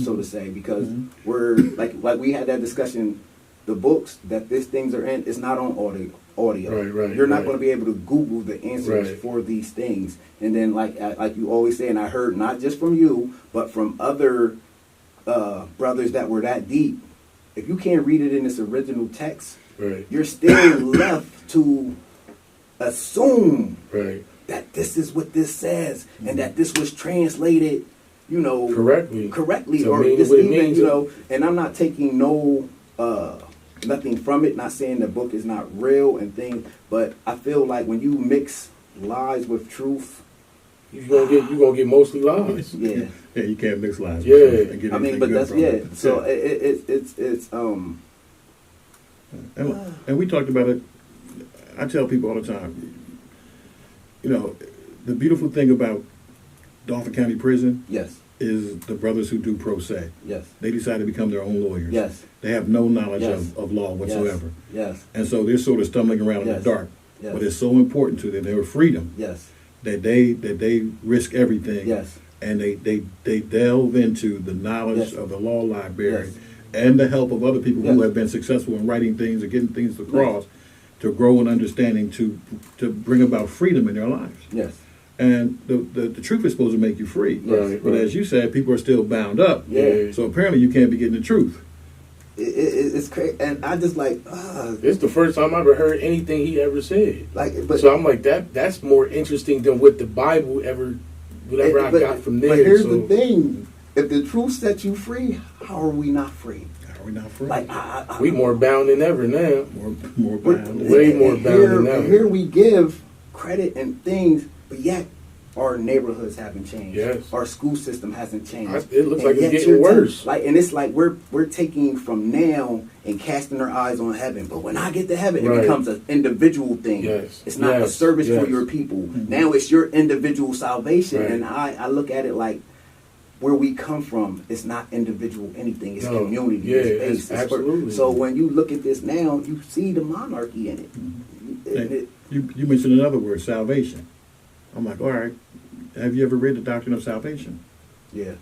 [SPEAKER 2] so to say, because we're like we had that discussion. The books that these things are in is not on audio.
[SPEAKER 1] Right.
[SPEAKER 2] You're not going to be able to Google the answers for these things. And then, like you always say, and I heard not just from you, but from other brothers that were that deep. If you can't read it in its original text, you're still left to assume that this is what this says, and that this was translated, correctly, or this even, and I'm not taking nothing from it, not saying the book is not real and things, but I feel like when you mix lies with truth,
[SPEAKER 3] You're gonna get mostly lies.
[SPEAKER 2] Yeah.
[SPEAKER 3] Yeah, you can't mix lies.
[SPEAKER 1] Yeah.
[SPEAKER 3] And get
[SPEAKER 2] I mean,
[SPEAKER 3] anything
[SPEAKER 2] but
[SPEAKER 3] good
[SPEAKER 2] that's
[SPEAKER 3] from it.
[SPEAKER 2] So it's
[SPEAKER 3] And we talked about it. I tell people all the time. You know, the beautiful thing about Dauphin County Prison
[SPEAKER 2] yes,
[SPEAKER 3] is the brothers who do pro se.
[SPEAKER 2] yes,
[SPEAKER 3] They decide to become their own lawyers.
[SPEAKER 2] yes,
[SPEAKER 3] They have no knowledge
[SPEAKER 2] Yes.
[SPEAKER 3] of law whatsoever.
[SPEAKER 2] yes,
[SPEAKER 3] And so they're sort of stumbling around in
[SPEAKER 2] Yes.
[SPEAKER 3] the dark.
[SPEAKER 2] yes,
[SPEAKER 3] But it's so important to them, their freedom,
[SPEAKER 2] yes,
[SPEAKER 3] that they risk everything,
[SPEAKER 2] yes,
[SPEAKER 3] and they delve into the knowledge
[SPEAKER 2] Yes.
[SPEAKER 3] of the law library
[SPEAKER 2] Yes.
[SPEAKER 3] and the help of other people who
[SPEAKER 2] Yes.
[SPEAKER 3] have been successful in writing things and getting things across to grow in understanding to bring about freedom in their lives.
[SPEAKER 2] yes,
[SPEAKER 3] And the truth is supposed to make you free.
[SPEAKER 2] Yes.
[SPEAKER 3] But as you said, people are still bound up.
[SPEAKER 2] Yeah.
[SPEAKER 3] So apparently you can't be getting the truth.
[SPEAKER 2] it's crazy, and I just like
[SPEAKER 1] It's the first time I ever heard anything he ever said.
[SPEAKER 2] but
[SPEAKER 1] So I'm like, that's more interesting than what the Bible whatever I got from there.
[SPEAKER 2] But here's
[SPEAKER 1] so.
[SPEAKER 2] the thing: if the truth sets you free, how are we not free?
[SPEAKER 3] Are we not free?
[SPEAKER 2] Like
[SPEAKER 1] We more bound than ever now.
[SPEAKER 3] more
[SPEAKER 2] But-
[SPEAKER 3] bound.
[SPEAKER 1] Way more bound than ever.
[SPEAKER 2] Here we give credit and things, but yet our neighborhoods haven't changed.
[SPEAKER 1] Yes.
[SPEAKER 2] Our school system hasn't changed.
[SPEAKER 1] It looks
[SPEAKER 2] And
[SPEAKER 1] like it's
[SPEAKER 2] yet
[SPEAKER 1] getting
[SPEAKER 2] you're
[SPEAKER 1] worse.
[SPEAKER 2] and it's like we're taking from now and casting our eyes on heaven. But when I get to heaven, it
[SPEAKER 1] Right.
[SPEAKER 2] becomes an individual thing.
[SPEAKER 1] Yes.
[SPEAKER 2] It's not a
[SPEAKER 1] Yes.
[SPEAKER 2] service
[SPEAKER 1] Yes.
[SPEAKER 2] for your people. Now it's your individual salvation.
[SPEAKER 1] Right.
[SPEAKER 2] And I look at it like where we come from, it's not individual anything. It's
[SPEAKER 1] No.
[SPEAKER 2] community.
[SPEAKER 1] Yeah,
[SPEAKER 2] It's based.
[SPEAKER 1] absolutely.
[SPEAKER 2] So when you look at this now, you see the monarchy in it. And it
[SPEAKER 3] You mentioned another word, salvation. I'm like, all right, have you ever read the doctrine of salvation?
[SPEAKER 2] yeah.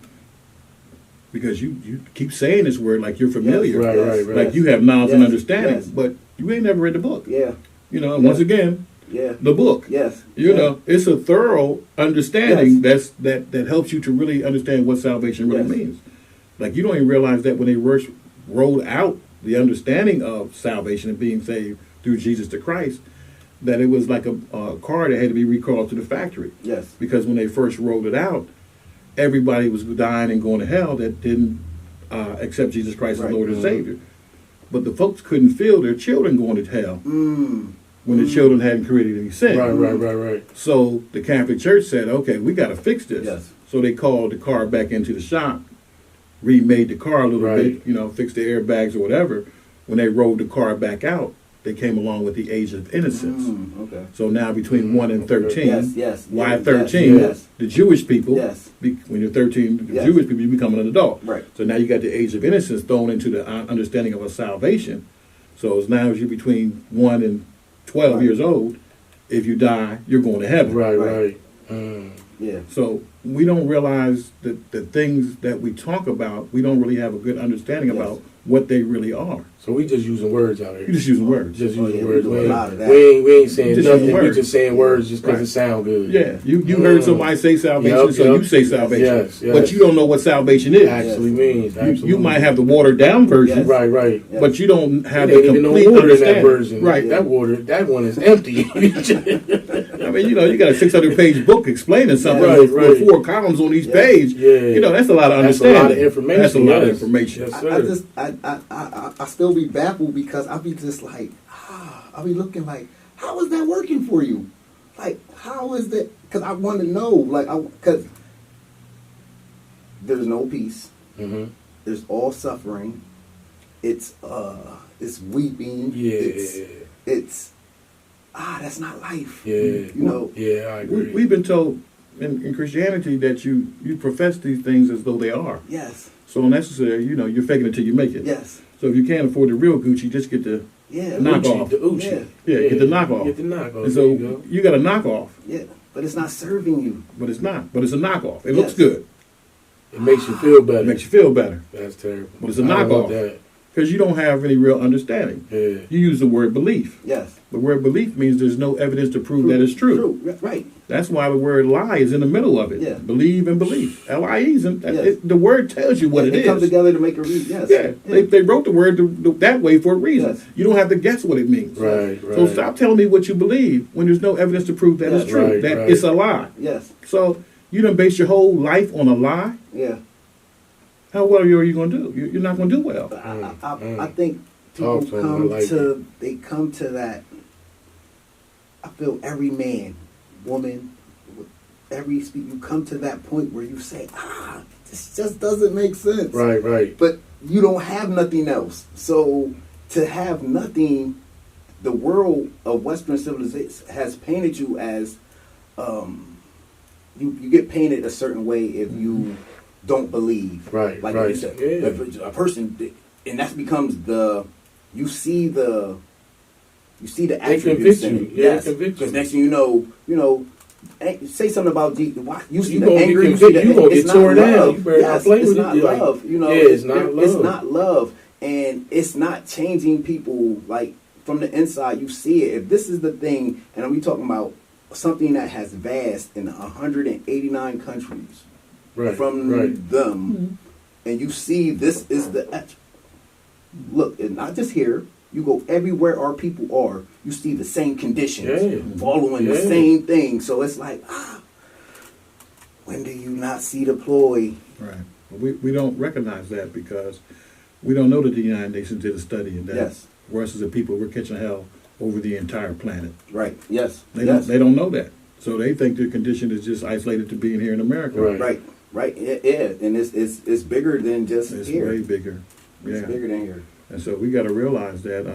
[SPEAKER 3] Because you keep saying this word like you're familiar.
[SPEAKER 1] Right,
[SPEAKER 2] Yes.
[SPEAKER 1] right, right.
[SPEAKER 3] Like you have knowledge and
[SPEAKER 2] Yes.
[SPEAKER 3] understanding,
[SPEAKER 2] Yes.
[SPEAKER 3] but you ain't never read the book.
[SPEAKER 2] Yeah.
[SPEAKER 3] You know, and
[SPEAKER 2] Yeah.
[SPEAKER 3] once again,
[SPEAKER 2] Yeah.
[SPEAKER 3] the book.
[SPEAKER 2] Yes.
[SPEAKER 3] You
[SPEAKER 2] Yeah.
[SPEAKER 3] know, it's a thorough understanding
[SPEAKER 2] Yes.
[SPEAKER 3] that helps you to really understand what salvation really
[SPEAKER 2] Yes.
[SPEAKER 3] means. Like you don't even realize that when they first rolled out the understanding of salvation and being saved through Jesus the Christ, that it was like a car that had to be recalled to the factory.
[SPEAKER 2] Yes.
[SPEAKER 3] Because when they first rolled it out, everybody was dying and going to hell that didn't accept Jesus Christ as
[SPEAKER 2] Right.
[SPEAKER 3] Lord and
[SPEAKER 1] Mhm.
[SPEAKER 3] Savior. But the folks couldn't feel their children going to hell when the children hadn't created any sin.
[SPEAKER 1] Right.
[SPEAKER 3] So the Catholic Church said, okay, we got to fix this.
[SPEAKER 2] Yes.
[SPEAKER 3] So they called the car back into the shop, remade the car a little
[SPEAKER 1] Right.
[SPEAKER 3] bit, fixed the airbags or whatever. When they rolled the car back out, they came along with the age of innocence.
[SPEAKER 2] Okay.
[SPEAKER 3] So now between 1 and 13,
[SPEAKER 2] Yes.
[SPEAKER 3] why
[SPEAKER 2] Yes.
[SPEAKER 3] 13?
[SPEAKER 2] Yes.
[SPEAKER 3] The Jewish people,
[SPEAKER 2] Yes.
[SPEAKER 3] when you're 13, the
[SPEAKER 2] Yes.
[SPEAKER 3] Jewish people, you become an adult.
[SPEAKER 2] Right.
[SPEAKER 3] So now you got the age of innocence thrown into the understanding of a salvation. So as now as you're between 1 and 12
[SPEAKER 2] Right.
[SPEAKER 3] years old, if you die, you're going to heaven.
[SPEAKER 1] Right.
[SPEAKER 2] Yeah.
[SPEAKER 3] So we don't realize that the things that we talk about, we don't really have a good understanding
[SPEAKER 2] Yes.
[SPEAKER 3] about what they really are.
[SPEAKER 1] So we just using words out here.
[SPEAKER 3] You're just using words.
[SPEAKER 1] Just
[SPEAKER 2] Oh,
[SPEAKER 1] using
[SPEAKER 2] yeah, we
[SPEAKER 1] words.
[SPEAKER 2] do a
[SPEAKER 1] We
[SPEAKER 2] lot of that.
[SPEAKER 1] ain't saying
[SPEAKER 3] Just
[SPEAKER 1] nothing.
[SPEAKER 3] using
[SPEAKER 1] We
[SPEAKER 3] words.
[SPEAKER 1] just saying words just because
[SPEAKER 3] Right.
[SPEAKER 1] it sound good.
[SPEAKER 3] Yeah, you heard somebody say salvation,
[SPEAKER 1] Yup,
[SPEAKER 3] so
[SPEAKER 1] yup.
[SPEAKER 3] you say salvation.
[SPEAKER 1] Yes, yes.
[SPEAKER 3] But you don't know what salvation is.
[SPEAKER 1] Actually means. Absolutely.
[SPEAKER 3] You might have the watered down version,
[SPEAKER 2] Yes.
[SPEAKER 1] Right.
[SPEAKER 2] Yes.
[SPEAKER 3] but you don't have
[SPEAKER 1] It
[SPEAKER 3] the
[SPEAKER 1] ain't even no
[SPEAKER 3] complete
[SPEAKER 1] water in that
[SPEAKER 3] understanding.
[SPEAKER 1] version.
[SPEAKER 3] Right.
[SPEAKER 1] That water, that one is empty.
[SPEAKER 3] I mean, you got a 600-page book explaining something
[SPEAKER 1] Right,
[SPEAKER 3] with
[SPEAKER 1] right.
[SPEAKER 3] 4 columns on each
[SPEAKER 2] Yeah.
[SPEAKER 3] page.
[SPEAKER 1] Yeah.
[SPEAKER 3] That's a lot of
[SPEAKER 1] That's a
[SPEAKER 3] understanding.
[SPEAKER 1] lot of information.
[SPEAKER 3] That's a lot of
[SPEAKER 1] Yes.
[SPEAKER 3] information.
[SPEAKER 1] Yes,
[SPEAKER 2] I
[SPEAKER 1] sir.
[SPEAKER 2] just I still be baffled because I be just like I be looking like, how is that working for you? Like, how is that? Because I want to know, like, because there's no peace.
[SPEAKER 1] Mm-hmm.
[SPEAKER 2] There's all suffering. It's weeping.
[SPEAKER 1] Yeah.
[SPEAKER 2] It's that's not life.
[SPEAKER 1] Yeah.
[SPEAKER 2] You know.
[SPEAKER 1] Yeah, I agree.
[SPEAKER 3] We've been told in Christianity that you profess these things as though they are.
[SPEAKER 2] Yes.
[SPEAKER 3] So unnecessary, you're faking it till you make it.
[SPEAKER 2] Yes.
[SPEAKER 3] So if you can't afford the real Gucci, just get the
[SPEAKER 2] Yeah.
[SPEAKER 3] Knock
[SPEAKER 1] Uchi,
[SPEAKER 3] off.
[SPEAKER 1] the Uchi.
[SPEAKER 2] Yeah.
[SPEAKER 3] get the knockoff.
[SPEAKER 1] Get the knockoff.
[SPEAKER 3] And
[SPEAKER 1] There
[SPEAKER 3] so
[SPEAKER 1] you go.
[SPEAKER 3] you got a knockoff,
[SPEAKER 2] Yeah. But it's not serving you.
[SPEAKER 3] but it's not. But it's a knockoff. It
[SPEAKER 2] Yes.
[SPEAKER 3] looks good.
[SPEAKER 1] It makes you feel better.
[SPEAKER 3] It makes you feel better
[SPEAKER 1] That's terrible.
[SPEAKER 3] But it's a
[SPEAKER 1] I don't want
[SPEAKER 3] knockoff.
[SPEAKER 1] that.
[SPEAKER 3] because you don't have any real understanding.
[SPEAKER 1] Yeah.
[SPEAKER 3] You use the word belief.
[SPEAKER 2] Yes.
[SPEAKER 3] The word belief means there's no evidence to prove that it's true.
[SPEAKER 2] Right.
[SPEAKER 3] That's why the word lie is in the middle of it.
[SPEAKER 2] Yeah.
[SPEAKER 3] Believe and belief. L-I-E,
[SPEAKER 2] Yes.
[SPEAKER 3] the word tells you what it
[SPEAKER 2] They
[SPEAKER 3] is.
[SPEAKER 2] come together to make a reason. Yes.
[SPEAKER 3] Yeah, they wrote the word that way for a reason.
[SPEAKER 2] Yes.
[SPEAKER 3] You don't have to guess what it means.
[SPEAKER 1] Right.
[SPEAKER 3] So stop telling me what you believe when there's no evidence to prove that
[SPEAKER 2] Yes.
[SPEAKER 3] it's true,
[SPEAKER 1] Right,
[SPEAKER 3] that
[SPEAKER 1] right.
[SPEAKER 3] it's a lie.
[SPEAKER 2] Yes.
[SPEAKER 3] So you done base your whole life on a lie?
[SPEAKER 2] Yeah.
[SPEAKER 3] How well are you going to do? You're not going to do well.
[SPEAKER 2] I think people
[SPEAKER 1] Talk to 'em, I like
[SPEAKER 2] they come to that. I feel every man, woman, you come to that point where you say, this just doesn't make sense.
[SPEAKER 1] Right.
[SPEAKER 2] But you don't have nothing else. So to have nothing, the world of Western civilization has painted you as, you get painted a certain way if you don't believe.
[SPEAKER 1] Right,
[SPEAKER 2] Like
[SPEAKER 1] right.
[SPEAKER 2] you said,
[SPEAKER 1] Yeah.
[SPEAKER 2] if a person, and that becomes you see the
[SPEAKER 1] They
[SPEAKER 2] attributes
[SPEAKER 1] convict
[SPEAKER 2] in
[SPEAKER 1] you.
[SPEAKER 2] it.
[SPEAKER 1] Yeah,
[SPEAKER 2] Yes.
[SPEAKER 1] they convict
[SPEAKER 2] Because
[SPEAKER 1] you.
[SPEAKER 2] next thing you know, say something about Jesus. You see
[SPEAKER 1] You
[SPEAKER 2] the
[SPEAKER 1] gonna
[SPEAKER 2] anger.
[SPEAKER 1] get
[SPEAKER 2] You see
[SPEAKER 1] convicted.
[SPEAKER 2] the
[SPEAKER 1] You gonna
[SPEAKER 2] it's
[SPEAKER 1] get
[SPEAKER 2] not
[SPEAKER 1] torn down.
[SPEAKER 2] love.
[SPEAKER 1] You better not
[SPEAKER 2] Yes,
[SPEAKER 1] play
[SPEAKER 2] it's
[SPEAKER 1] with it.
[SPEAKER 2] not
[SPEAKER 1] Like,
[SPEAKER 2] love. You know,
[SPEAKER 1] yeah, it's not
[SPEAKER 2] It's
[SPEAKER 1] love.
[SPEAKER 2] not love, and it's not changing people like from the inside. You see it. If this is the thing, and we talking about something that has vast in 189 countries
[SPEAKER 1] Right.
[SPEAKER 2] from
[SPEAKER 1] right.
[SPEAKER 2] them, and you see this is the look, and not just here. You go everywhere our people are, you see the same conditions,
[SPEAKER 1] Yeah.
[SPEAKER 2] following the
[SPEAKER 1] Yeah.
[SPEAKER 2] same thing. So it's like, when do you not see the ploy?
[SPEAKER 3] Right. We don't recognize that because we don't know that the United Nations did a study and that
[SPEAKER 2] Yes.
[SPEAKER 3] us as a people, we're catching hell over the entire planet.
[SPEAKER 2] Right. Yes.
[SPEAKER 3] They
[SPEAKER 2] yes.
[SPEAKER 3] don't know that. So they think their condition is just isolated to being here in America.
[SPEAKER 1] Right.
[SPEAKER 2] Right. Right. Yeah. And it's bigger than just
[SPEAKER 3] It's
[SPEAKER 2] here.
[SPEAKER 3] way bigger.
[SPEAKER 2] It's
[SPEAKER 3] Yeah.
[SPEAKER 2] bigger than here.
[SPEAKER 3] And so we got to realize that,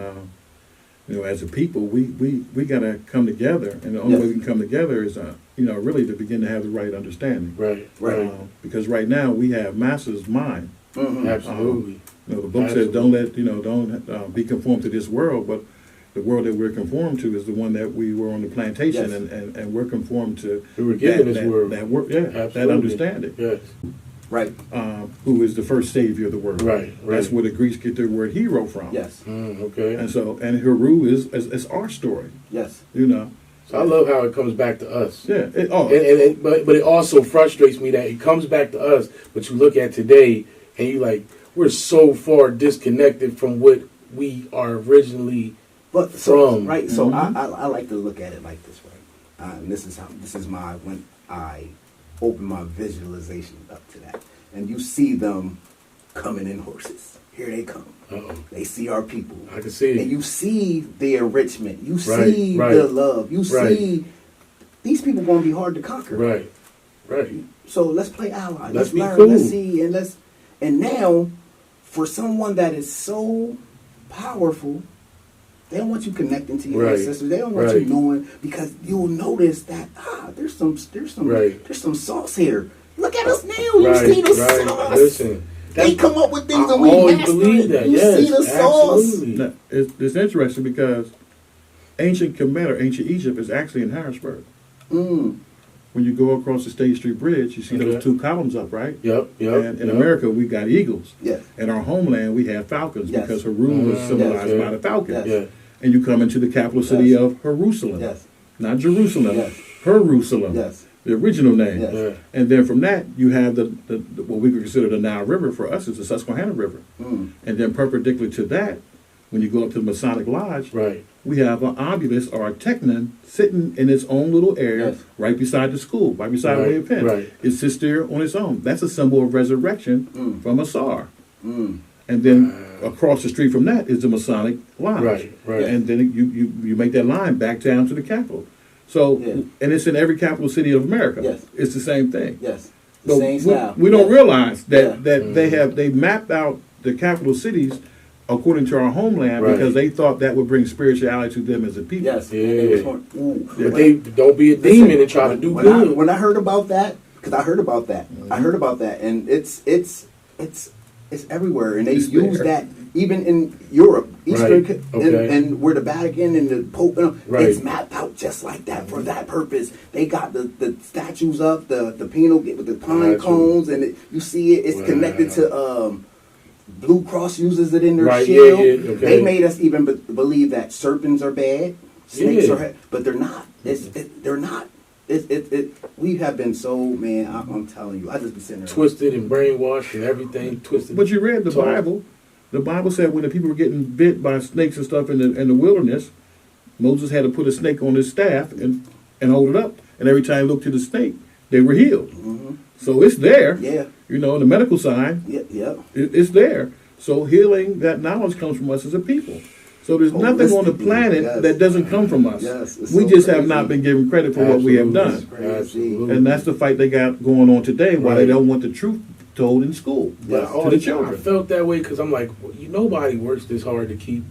[SPEAKER 3] as a people, we got to come together. And the only
[SPEAKER 2] Yes.
[SPEAKER 3] way we can come together is really to begin to have the right understanding.
[SPEAKER 1] Right.
[SPEAKER 3] Because right now we have master's mind.
[SPEAKER 1] Absolutely.
[SPEAKER 3] The book says don't be conformed to this world, but the world that we're conformed to is the one that we were on the plantation, and we're conformed to.
[SPEAKER 1] We were given this world.
[SPEAKER 3] That understanding.
[SPEAKER 1] Yes.
[SPEAKER 2] Right.
[SPEAKER 3] Who is the first savior of the world?
[SPEAKER 1] Right.
[SPEAKER 3] That's where the Greeks get their word hero from.
[SPEAKER 2] Yes.
[SPEAKER 1] Okay.
[SPEAKER 3] And Heru is our story.
[SPEAKER 2] Yes.
[SPEAKER 1] So I love how it comes back to us.
[SPEAKER 3] Yeah.
[SPEAKER 1] But it also frustrates me that it comes back to us, but you look at today and you like, we're so far disconnected from what we are originally from.
[SPEAKER 2] Right. So I like to look at it like this, right? And this is when I open my visualization up to that. And you see them coming in horses. Here they come.
[SPEAKER 1] Uh-oh.
[SPEAKER 2] They see our people.
[SPEAKER 1] I can see it.
[SPEAKER 2] And you see the enrichment. You see the love. You see these people going to be hard to conquer.
[SPEAKER 1] Right.
[SPEAKER 2] So let's play ally.
[SPEAKER 1] Let's be
[SPEAKER 2] learn.
[SPEAKER 1] cool.
[SPEAKER 2] Let's see. And now, for someone that is so powerful, they don't want you connecting to your ancestors. They don't want you knowing, because you'll notice that there's some sauce here. Look at us now. You see the sauce.
[SPEAKER 1] Listen,
[SPEAKER 2] they come up with things
[SPEAKER 1] I
[SPEAKER 2] and we
[SPEAKER 1] always
[SPEAKER 2] master
[SPEAKER 1] believe
[SPEAKER 2] it.
[SPEAKER 1] that.
[SPEAKER 2] You
[SPEAKER 1] Yes,
[SPEAKER 2] see the sauce.
[SPEAKER 1] absolutely.
[SPEAKER 3] Now, it's interesting because ancient Kemet, or ancient Egypt, is actually in Harrisburg. When you go across the State Street Bridge, you see those two columns up, right?
[SPEAKER 1] Yep.
[SPEAKER 3] And in America, we got eagles.
[SPEAKER 2] Yes.
[SPEAKER 3] In our homeland, we have falcons because Heru was
[SPEAKER 1] Yes.
[SPEAKER 3] symbolized by the falcon.
[SPEAKER 2] Yes.
[SPEAKER 1] Yeah.
[SPEAKER 3] And you come into the capital city of Jerusalem.
[SPEAKER 2] Yes.
[SPEAKER 3] Not Jerusalem.
[SPEAKER 2] Yes.
[SPEAKER 3] Jerusalem.
[SPEAKER 2] Yes.
[SPEAKER 3] The original name.
[SPEAKER 2] Yes.
[SPEAKER 1] Yeah.
[SPEAKER 3] And then from that, you have the what we would consider the Nile River. For us, it's the Susquehanna River. And then perpendicular to that, when you go up to the Masonic Lodge,
[SPEAKER 1] Right.
[SPEAKER 3] we have an obelisk or a teknon sitting in its own little area
[SPEAKER 2] Yes.
[SPEAKER 3] right beside the school, right beside
[SPEAKER 1] Right,
[SPEAKER 3] Way of Penn.
[SPEAKER 1] right.
[SPEAKER 3] It sits there on its own. That's a symbol of resurrection from Asar.
[SPEAKER 2] Mm.
[SPEAKER 3] And then across the street from that is the Masonic Lodge.
[SPEAKER 1] Right.
[SPEAKER 3] And then you make that line back down to the Capitol. So, and it's in every capital city of America.
[SPEAKER 2] Yes.
[SPEAKER 3] It's the same thing.
[SPEAKER 2] Yes.
[SPEAKER 3] But
[SPEAKER 2] Same style.
[SPEAKER 3] we don't realize that,
[SPEAKER 2] Yeah.
[SPEAKER 3] that they mapped out the capital cities according to our homeland
[SPEAKER 1] Right.
[SPEAKER 3] because they thought that would bring spirituality to them as a people.
[SPEAKER 2] Yes.
[SPEAKER 1] Yeah.
[SPEAKER 2] And they was
[SPEAKER 1] But they don't be a demon and try to do good.
[SPEAKER 2] When I heard about that, because I heard about that, and it's everywhere, and they use that even in Europe, Eastern,
[SPEAKER 1] Right. Okay.
[SPEAKER 2] and where the Vatican and the Pope,
[SPEAKER 1] Right.
[SPEAKER 2] it's mapped out just like that for that purpose. They got the statues up, the penal with the pine
[SPEAKER 1] Gotcha.
[SPEAKER 2] cones, and you see it. It's
[SPEAKER 1] Wow.
[SPEAKER 2] connected to. Blue Cross uses it in their
[SPEAKER 1] Right,
[SPEAKER 2] shield.
[SPEAKER 1] yeah, okay.
[SPEAKER 2] They made us even believe that serpents are bad, snakes
[SPEAKER 1] Yeah.
[SPEAKER 2] are, but they're not. They're not. We have been so, man. I'm telling you, I just be sitting there
[SPEAKER 1] Twisted and brainwashed and everything twisted.
[SPEAKER 3] But you read the Bible. The Bible said when the people were getting bit by snakes and stuff in the wilderness, Moses had to put a snake on his staff and hold it up. And every time he looked to the snake, they were healed.
[SPEAKER 2] Mm-hmm.
[SPEAKER 3] So it's there.
[SPEAKER 2] Yeah.
[SPEAKER 3] On the medical side,
[SPEAKER 2] Yeah.
[SPEAKER 3] it's there. So healing, that knowledge comes from us as a people. So there's nothing on the planet that doesn't come from us.
[SPEAKER 2] Yes, it's
[SPEAKER 3] We
[SPEAKER 2] so
[SPEAKER 3] just have
[SPEAKER 2] crazy.
[SPEAKER 3] not been given credit for what we have done.
[SPEAKER 1] Absolutely.
[SPEAKER 3] And that's the fight they got going on today, why they don't want the truth told in school
[SPEAKER 1] But
[SPEAKER 3] to the children.
[SPEAKER 1] I felt that way because I'm like, nobody works this hard to keep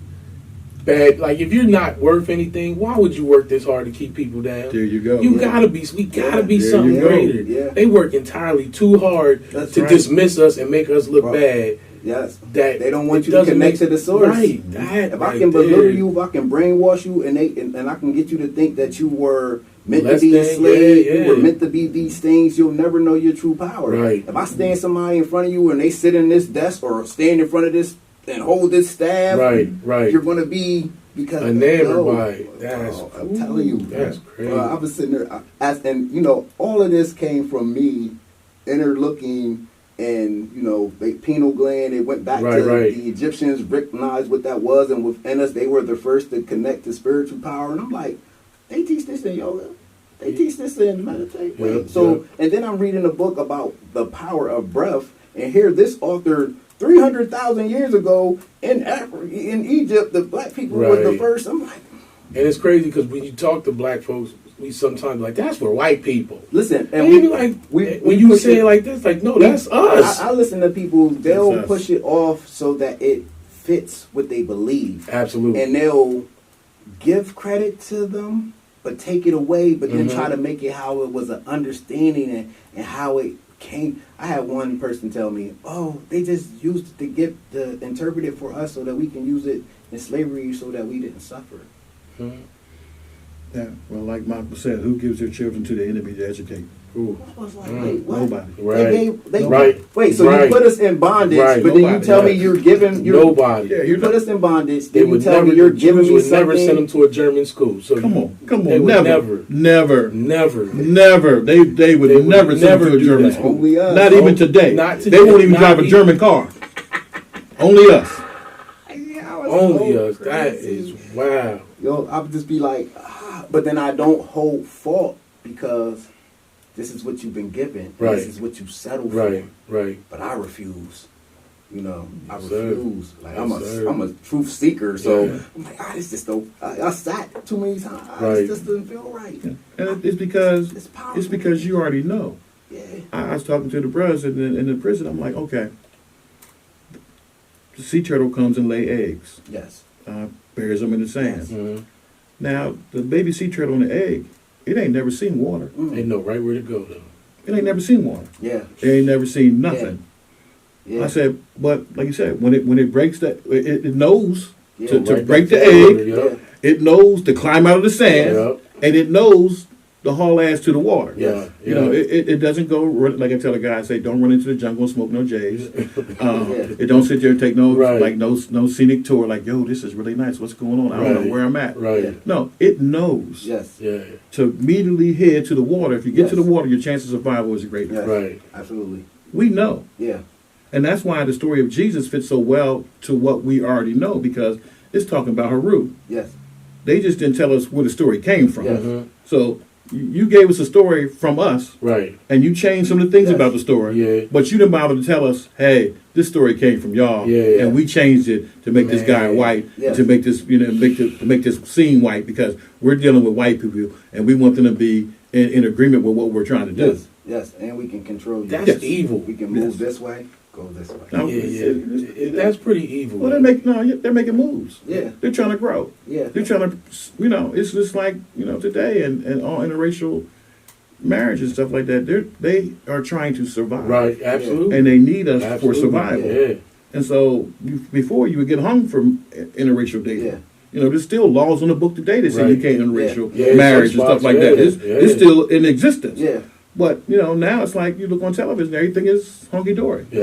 [SPEAKER 1] bad. Like, if you're not worth anything, why would you work this hard to keep people down?
[SPEAKER 3] There you go.
[SPEAKER 1] We gotta be
[SPEAKER 3] There
[SPEAKER 1] something
[SPEAKER 3] you go.
[SPEAKER 1] greater.
[SPEAKER 2] Yeah.
[SPEAKER 1] They work entirely too hard
[SPEAKER 2] That's
[SPEAKER 1] to
[SPEAKER 2] right.
[SPEAKER 1] dismiss us and make us look bad.
[SPEAKER 2] Yes.
[SPEAKER 1] That
[SPEAKER 2] They don't want
[SPEAKER 1] it
[SPEAKER 2] you to
[SPEAKER 1] doesn't
[SPEAKER 2] connect
[SPEAKER 1] make-
[SPEAKER 2] to the source.
[SPEAKER 1] Right. That
[SPEAKER 2] If I
[SPEAKER 1] right
[SPEAKER 2] can belittle
[SPEAKER 1] there.
[SPEAKER 2] you, if I can brainwash you, and I can get you to think that you were meant
[SPEAKER 1] Less
[SPEAKER 2] to be
[SPEAKER 1] than,
[SPEAKER 2] enslaved,
[SPEAKER 1] yeah, yeah.
[SPEAKER 2] you were meant to be these things, you'll never know your true power.
[SPEAKER 1] Right.
[SPEAKER 2] If I stand somebody in front of you and they sit in this desk or stand in front of this and hold this staff,
[SPEAKER 1] Right.
[SPEAKER 2] you're going to be because
[SPEAKER 1] Enamored by it. That's
[SPEAKER 2] I'm telling you,
[SPEAKER 1] that's crazy.
[SPEAKER 2] I was sitting there, and all of this came from me interlooking. And they pineal gland. They went back to the Egyptians, recognized what that was, and within us, they were the first to connect to spiritual power. And I'm like, they teach this in yoga. They teach this in meditation. And then I'm reading a book about the power of breath, and here this author 300,000 years ago in in Egypt, the black people were the first. I'm like,
[SPEAKER 1] and it's crazy because when you talk to black folks, we sometimes be like, that's for white people.
[SPEAKER 2] listen,
[SPEAKER 1] And we be like, when you say it like this, like, no, that's us.
[SPEAKER 2] I listen to people, they'll
[SPEAKER 3] That's us.
[SPEAKER 2] push it off so that it fits what they believe.
[SPEAKER 1] Absolutely.
[SPEAKER 2] And they'll give credit to them, but take it away, but then
[SPEAKER 1] Mhm.
[SPEAKER 2] try to make it how it was an understanding and how it came. I had one person tell me, "Oh, they just used it to get the interpret it for us so that we can use it in slavery so that we didn't suffer."
[SPEAKER 1] Mhm.
[SPEAKER 3] Yeah, well, like Michael said, who gives their children to the enemy to educate?
[SPEAKER 1] Ooh.
[SPEAKER 2] I was like,
[SPEAKER 1] Mm.
[SPEAKER 2] wait, what?
[SPEAKER 3] Nobody.
[SPEAKER 1] Right.
[SPEAKER 2] They
[SPEAKER 1] Right.
[SPEAKER 2] Wait, so
[SPEAKER 1] Right.
[SPEAKER 2] you put us in bondage,
[SPEAKER 1] Right.
[SPEAKER 2] but then you
[SPEAKER 3] Nobody.
[SPEAKER 2] tell me
[SPEAKER 1] Yeah.
[SPEAKER 2] you're giving
[SPEAKER 1] Nobody.
[SPEAKER 3] Yeah,
[SPEAKER 2] you put us in bondage.
[SPEAKER 1] They
[SPEAKER 2] Then you
[SPEAKER 1] would
[SPEAKER 2] tell
[SPEAKER 1] never.
[SPEAKER 2] me you're
[SPEAKER 1] the
[SPEAKER 2] giving
[SPEAKER 1] Jews
[SPEAKER 2] me
[SPEAKER 1] would
[SPEAKER 2] something.
[SPEAKER 1] never send them to a German school. So
[SPEAKER 3] Come on,
[SPEAKER 1] They would
[SPEAKER 3] never.
[SPEAKER 1] never.
[SPEAKER 3] Never. They would
[SPEAKER 1] They would
[SPEAKER 3] never send
[SPEAKER 1] never
[SPEAKER 3] them to a
[SPEAKER 1] do
[SPEAKER 3] German
[SPEAKER 1] that.
[SPEAKER 3] school.
[SPEAKER 2] Only us.
[SPEAKER 3] Not even today.
[SPEAKER 1] Not
[SPEAKER 3] They
[SPEAKER 1] today.
[SPEAKER 3] won't even
[SPEAKER 1] Not
[SPEAKER 3] drive a
[SPEAKER 1] even-
[SPEAKER 3] German car. Only us.
[SPEAKER 2] Yeah, I was
[SPEAKER 1] Only
[SPEAKER 2] so
[SPEAKER 1] us. That
[SPEAKER 2] crazy.
[SPEAKER 1] is wow.
[SPEAKER 2] Yo, I would just be like, but then I don't hold fault because this is what you've been given. and
[SPEAKER 1] Right.
[SPEAKER 2] This is what you settle
[SPEAKER 1] Right.
[SPEAKER 2] for.
[SPEAKER 1] Right.
[SPEAKER 2] But I refuse. You know, I
[SPEAKER 1] Yes, sir.
[SPEAKER 2] refuse. Like
[SPEAKER 1] Yes, sir.
[SPEAKER 2] I'm a truth seeker, so
[SPEAKER 1] Yeah.
[SPEAKER 2] I'm like, this just don't. I sat too many times.
[SPEAKER 1] Right.
[SPEAKER 2] This just doesn't feel right.
[SPEAKER 3] And it's because
[SPEAKER 2] It's powerful.
[SPEAKER 3] it's because you already know.
[SPEAKER 2] Yeah.
[SPEAKER 3] I was talking to the brothers in the prison. I'm like, okay, the sea turtle comes and lay eggs,
[SPEAKER 2] Yes.
[SPEAKER 3] buries them in the sand.
[SPEAKER 1] Mhm.
[SPEAKER 3] Now the baby sea turtle and the egg, it ain't never seen water.
[SPEAKER 1] They know right where to go though.
[SPEAKER 3] It ain't never seen water.
[SPEAKER 2] Yeah.
[SPEAKER 3] It ain't never seen nothing.
[SPEAKER 2] Yeah.
[SPEAKER 3] I said, but like you said, when it breaks that, it knows
[SPEAKER 2] yeah.
[SPEAKER 3] to
[SPEAKER 1] Right
[SPEAKER 3] break
[SPEAKER 1] back
[SPEAKER 3] the
[SPEAKER 1] to
[SPEAKER 3] egg.
[SPEAKER 1] water,
[SPEAKER 2] yeah.
[SPEAKER 1] yup.
[SPEAKER 3] It knows to climb out of the sand,
[SPEAKER 1] Yup.
[SPEAKER 3] and it knows to haul ass to the water.
[SPEAKER 1] Yeah.
[SPEAKER 3] You know, it doesn't go like I tell a guy, I say, don't run into the jungle and smoke no J's.
[SPEAKER 2] Yeah.
[SPEAKER 3] It don't sit there and take no
[SPEAKER 1] Right.
[SPEAKER 3] no scenic tour like, yo, this is really nice. What's going on? I don't
[SPEAKER 1] Right.
[SPEAKER 3] know where I'm at.
[SPEAKER 1] Right.
[SPEAKER 3] No, it knows
[SPEAKER 2] Yes.
[SPEAKER 1] Yeah.
[SPEAKER 3] to immediately head to the water. If you get to
[SPEAKER 2] Yes.
[SPEAKER 3] the water, your chances of survival is greater.
[SPEAKER 2] Yes.
[SPEAKER 1] Right.
[SPEAKER 2] Absolutely.
[SPEAKER 3] We know.
[SPEAKER 2] Yeah.
[SPEAKER 3] And that's why the story of Jesus fits so well to what we already know, because it's talking about Haru.
[SPEAKER 2] Yes.
[SPEAKER 3] They just didn't tell us where the story came from.
[SPEAKER 2] Yes.
[SPEAKER 1] Mhm.
[SPEAKER 3] So you gave us a story from us,
[SPEAKER 1] Right.
[SPEAKER 3] and you changed some of the things
[SPEAKER 2] Yes.
[SPEAKER 3] about the story.
[SPEAKER 1] Yeah.
[SPEAKER 3] But you didn't bother to tell us, hey, this story came from y'all,
[SPEAKER 1] Yeah.
[SPEAKER 3] and we changed it to make this guy
[SPEAKER 1] Man.
[SPEAKER 3] white,
[SPEAKER 2] Yes.
[SPEAKER 3] to make this, to make this scene white, because we're dealing with white people, and we want them to be in agreement with what we're trying to do.
[SPEAKER 2] Yes. Yes. And we can control you.
[SPEAKER 1] That's
[SPEAKER 3] Yes.
[SPEAKER 1] evil.
[SPEAKER 2] We can move
[SPEAKER 3] Yes.
[SPEAKER 2] this way, go this way.
[SPEAKER 3] Now,
[SPEAKER 1] Yeah. That's pretty evil.
[SPEAKER 3] Well, they're making moves.
[SPEAKER 2] Yeah.
[SPEAKER 3] They're trying to grow.
[SPEAKER 2] Yeah.
[SPEAKER 3] They're trying to, it's just like, today and all interracial marriage and stuff like that. They are trying to survive.
[SPEAKER 1] Right. Absolutely.
[SPEAKER 3] And they need us for
[SPEAKER 1] Absolutely.
[SPEAKER 3] survival.
[SPEAKER 1] Yeah.
[SPEAKER 3] And so before you would get hung for interracial dating.
[SPEAKER 2] Yeah.
[SPEAKER 3] There's still laws on the book today that say you
[SPEAKER 1] Right.
[SPEAKER 3] can't interracial
[SPEAKER 1] Yeah,
[SPEAKER 3] marriage
[SPEAKER 1] some
[SPEAKER 3] and stuff
[SPEAKER 1] spots,
[SPEAKER 3] like
[SPEAKER 1] yeah,
[SPEAKER 3] that. It's
[SPEAKER 1] yeah.
[SPEAKER 3] still in existence.
[SPEAKER 2] Yeah.
[SPEAKER 3] But, now it's like you look on television, everything is hunky-dory.
[SPEAKER 1] Yeah.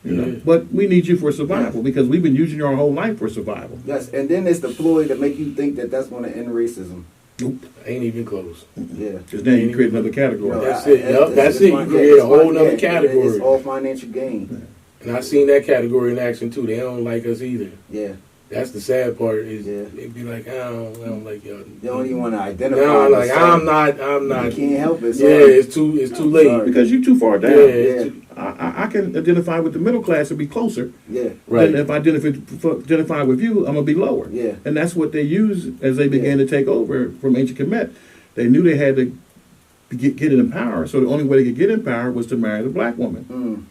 [SPEAKER 3] You know?
[SPEAKER 1] Yeah.
[SPEAKER 3] But we need you for survival because we've been using your whole life for survival.
[SPEAKER 2] Yes. And then it's the ploy to make you think that that's going to end racism.
[SPEAKER 1] Ain't even close.
[SPEAKER 2] Yeah.
[SPEAKER 3] Because then you create another category.
[SPEAKER 2] No,
[SPEAKER 1] That's it. Yup, that's
[SPEAKER 2] it's
[SPEAKER 1] it.
[SPEAKER 2] fin-
[SPEAKER 1] You create a
[SPEAKER 2] it's
[SPEAKER 1] whole
[SPEAKER 2] fin-
[SPEAKER 1] nother
[SPEAKER 2] yeah,
[SPEAKER 1] category.
[SPEAKER 2] It's all financial gain.
[SPEAKER 1] And I seen that category in action too. They don't like us either.
[SPEAKER 2] Yeah.
[SPEAKER 1] That's the sad part. Is
[SPEAKER 2] Yeah.
[SPEAKER 1] they be like, I don't like y'all.
[SPEAKER 2] You don't even want to identify.
[SPEAKER 1] No, like
[SPEAKER 2] yourself.
[SPEAKER 1] I'm not.
[SPEAKER 2] You can't help it.
[SPEAKER 1] Yeah,
[SPEAKER 2] Sorry.
[SPEAKER 1] it's too late.
[SPEAKER 2] Sorry.
[SPEAKER 3] Because you're too far down.
[SPEAKER 1] Yeah, it's
[SPEAKER 2] Yeah.
[SPEAKER 1] too-
[SPEAKER 3] I can identify with the middle class and be closer.
[SPEAKER 2] Yeah.
[SPEAKER 1] right.
[SPEAKER 3] Than if I identify with you, I'm going to be lower.
[SPEAKER 2] Yeah.
[SPEAKER 3] And that's what they use as they began to take over from ancient Kemet. They knew they had to get it in power, so the only way they could get in power was to marry the black woman.